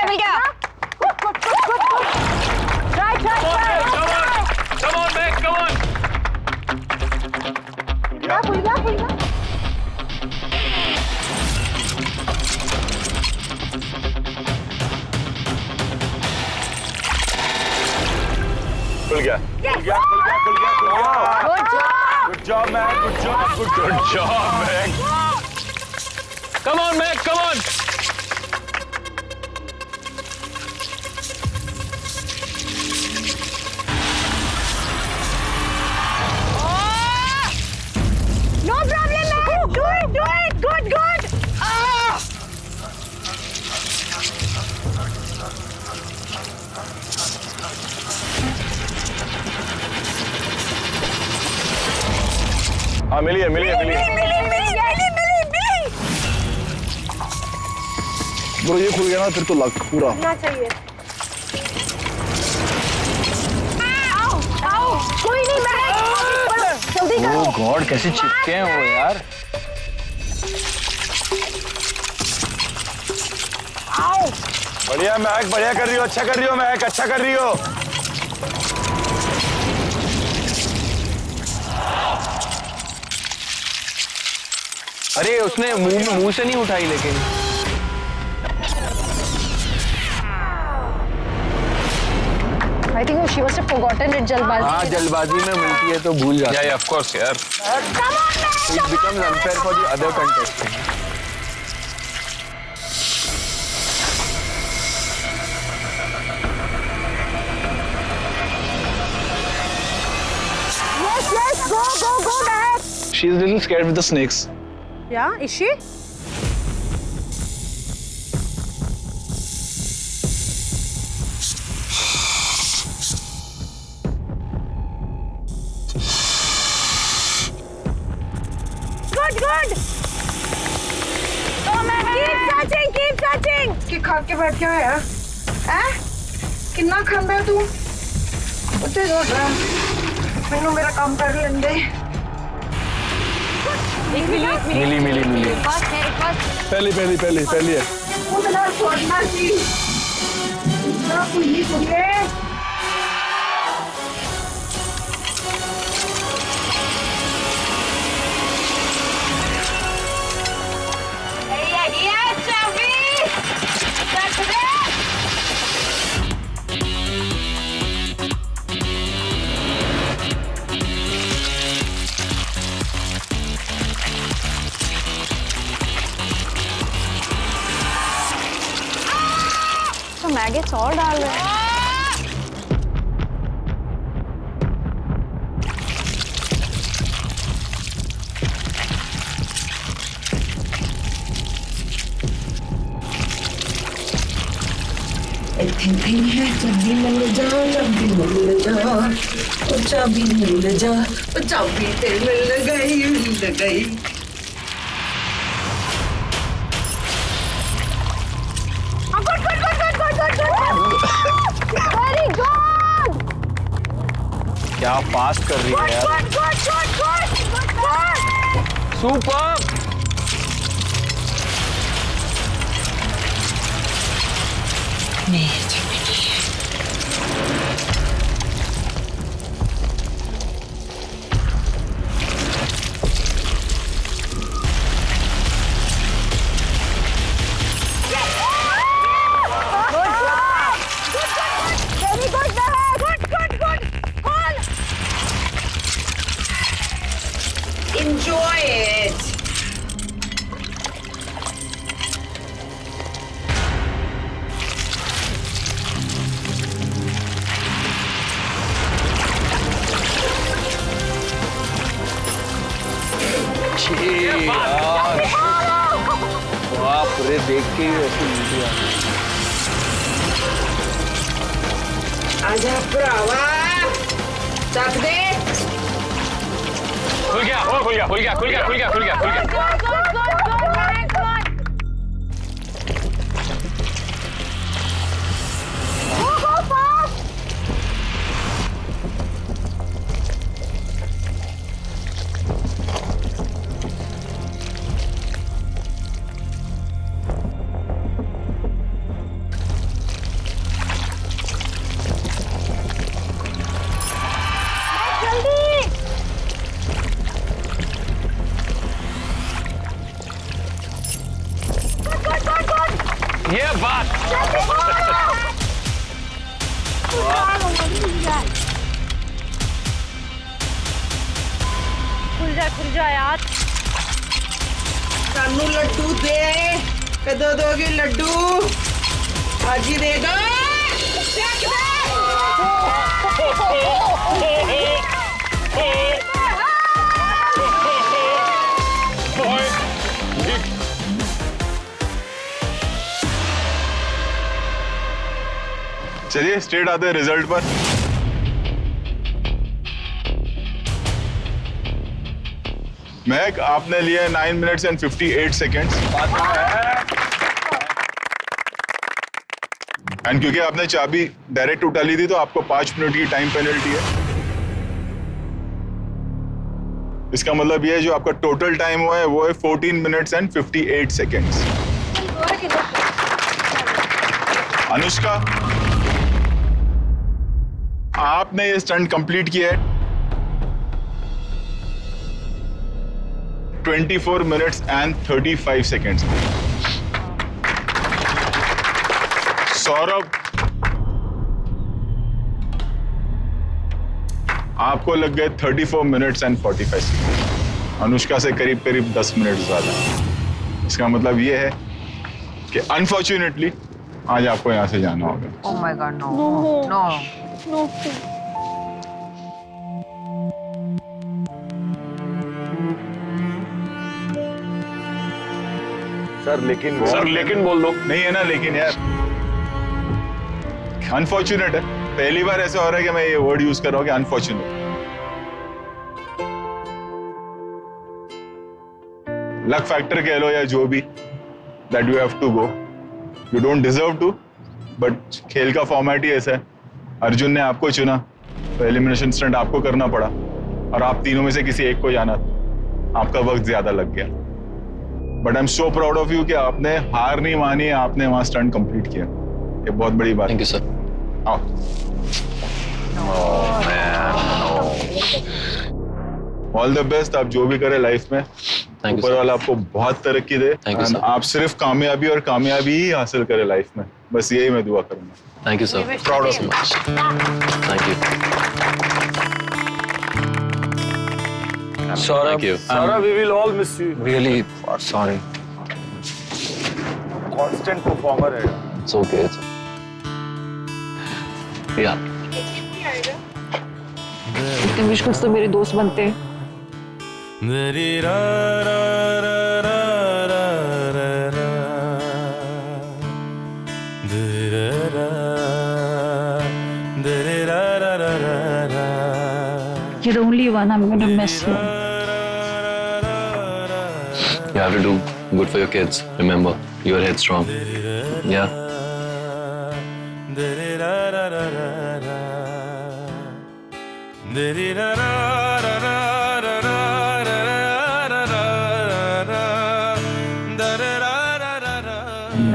मिल गया। Come on Mac, come on. खुल गया। Good job Mac. Good job Mac. Come on Mac, come on. मिली है, मिली है, मिली है। ब्रो ये खुल गया ना फिर तो लक पूरा। चाहिए। कोई नहीं, मैं जल्दी करो। ओह गॉड, कैसे चिपके हैं वो यार। बढ़िया महक, बढ़िया कर रही हो, अच्छा कर रही हो महक, अच्छा कर रही हो। अरे उसने मुंह से नहीं उठाई लेकिन। I think she must have forgotten it जल्दबाजी। हाँ जल्दबाजी में मिलती है तो भूल जाती है। ऑफ कोर्स यार। It becomes unfair for the other contestant. Yes, go back. She's a little scared with the snakes. Yeah, is she? Good. Keep searching. कि खा के बैठ गया है हैं? कितना खांदा है तू? उते जो मैनू मेरा काम कर लेंदे। मिली। पहली है। उतना छोड़ना सी। ना कोई सुने। तो मैगेट्स और डाल रहे हैं। चाबी मिल जा, चाबी ते मिल गई। Very good. क्या फास्ट कर रही है यार। Good. सुपर। Enjoy it. बाप रे, देख के ही ऐसी वीडियो आजा भरावा, चक दे। खुल गया। ये बात। खुल जा यार। सानू लड्डू दे, कदों दोगे लड्डू? आज ही देगा। चलिए स्ट्रेट आते हैं रिजल्ट पर। महक, आपने लिया 9 मिनट्स एंड 58 सेकेंड्स। एंड क्योंकि आपने चाबी डायरेक्ट उठा ली थी तो आपको 5 मिनट की टाइम पेनल्टी है। इसका मतलब ये है जो आपका टोटल टाइम हुआ है वो है 14 मिनट्स एंड 58 सेकेंड्स। अनुष्का, आपने ये स्टंट कंप्लीट किया है 24 मिनट्स एंड 35 सेकेंड्स। सौरभ, आपको लग गए 34 मिनट्स एंड 45 सेकेंड्स। अनुष्का से करीब करीब 10 मिनट ज्यादा। इसका मतलब ये है कि अनफॉर्चुनेटली आज आपको यहां से जाना होगा। Oh my God, no. No. Sir लेकिन बोल दो। नहीं है ना लेकिन यार, अनफॉर्चुनेट है। पहली बार ऐसा हो रहा है कि मैं ये वर्ड यूज कर रहा हूँ कि अनफॉर्चुनेट। लक फैक्टर कह लो या जो भी, that you have to go. You don't deserve to, but खेल का फॉर्मेट ही ऐसा है। अर्जुन ने आपको चुना तो एलिमिनेशन स्टंट आपको करना पड़ा और आप तीनों में से किसी एक को जाना था। आपका वक्त ज्यादा लग गया, but I am so proud of you कि आपने हार नहीं मानी, आपने वहां स्टंट कंप्लीट किया। ये बहुत बड़ी बात। Thank you sir. आओ। All the best. आप जो भी करें लाइफ में, ऊपर वाला आपको बहुत तरक्की दे। आप सिर्फ कामयाबी और कामयाबी ही हासिल करें लाइफ में, बस यही मैं दुआ करूंगा। Thank you sir. Proud of you. Thank you. Saurabh, Saurabh, we will all miss you. really sorry. Constant performer है। It's okay. Yeah. इतने मुश्किल से तो मेरे दोस्त बनते हैं। You're the only one I'm gonna miss you. You have to do good for your kids. Remember, you're headstrong. Yeah.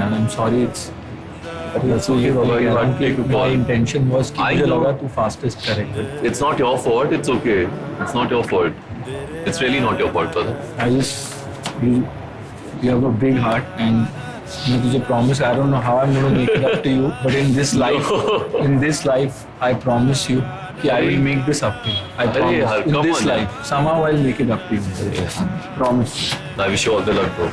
I'm sorry, it's okay, my intention was कि मुझे लगा तू fastest करेगा। It's not your fault. It's okay. It's not your fault. It's really not your fault, brother. I just you have a big heart and मैं तुझे promise, I don't know how I'm going to make it up to you, but in this life, I promise you कि I will make this up to you. I promise. In this life, somehow I'll make it up to you. Promise. I wish you all the luck, bro.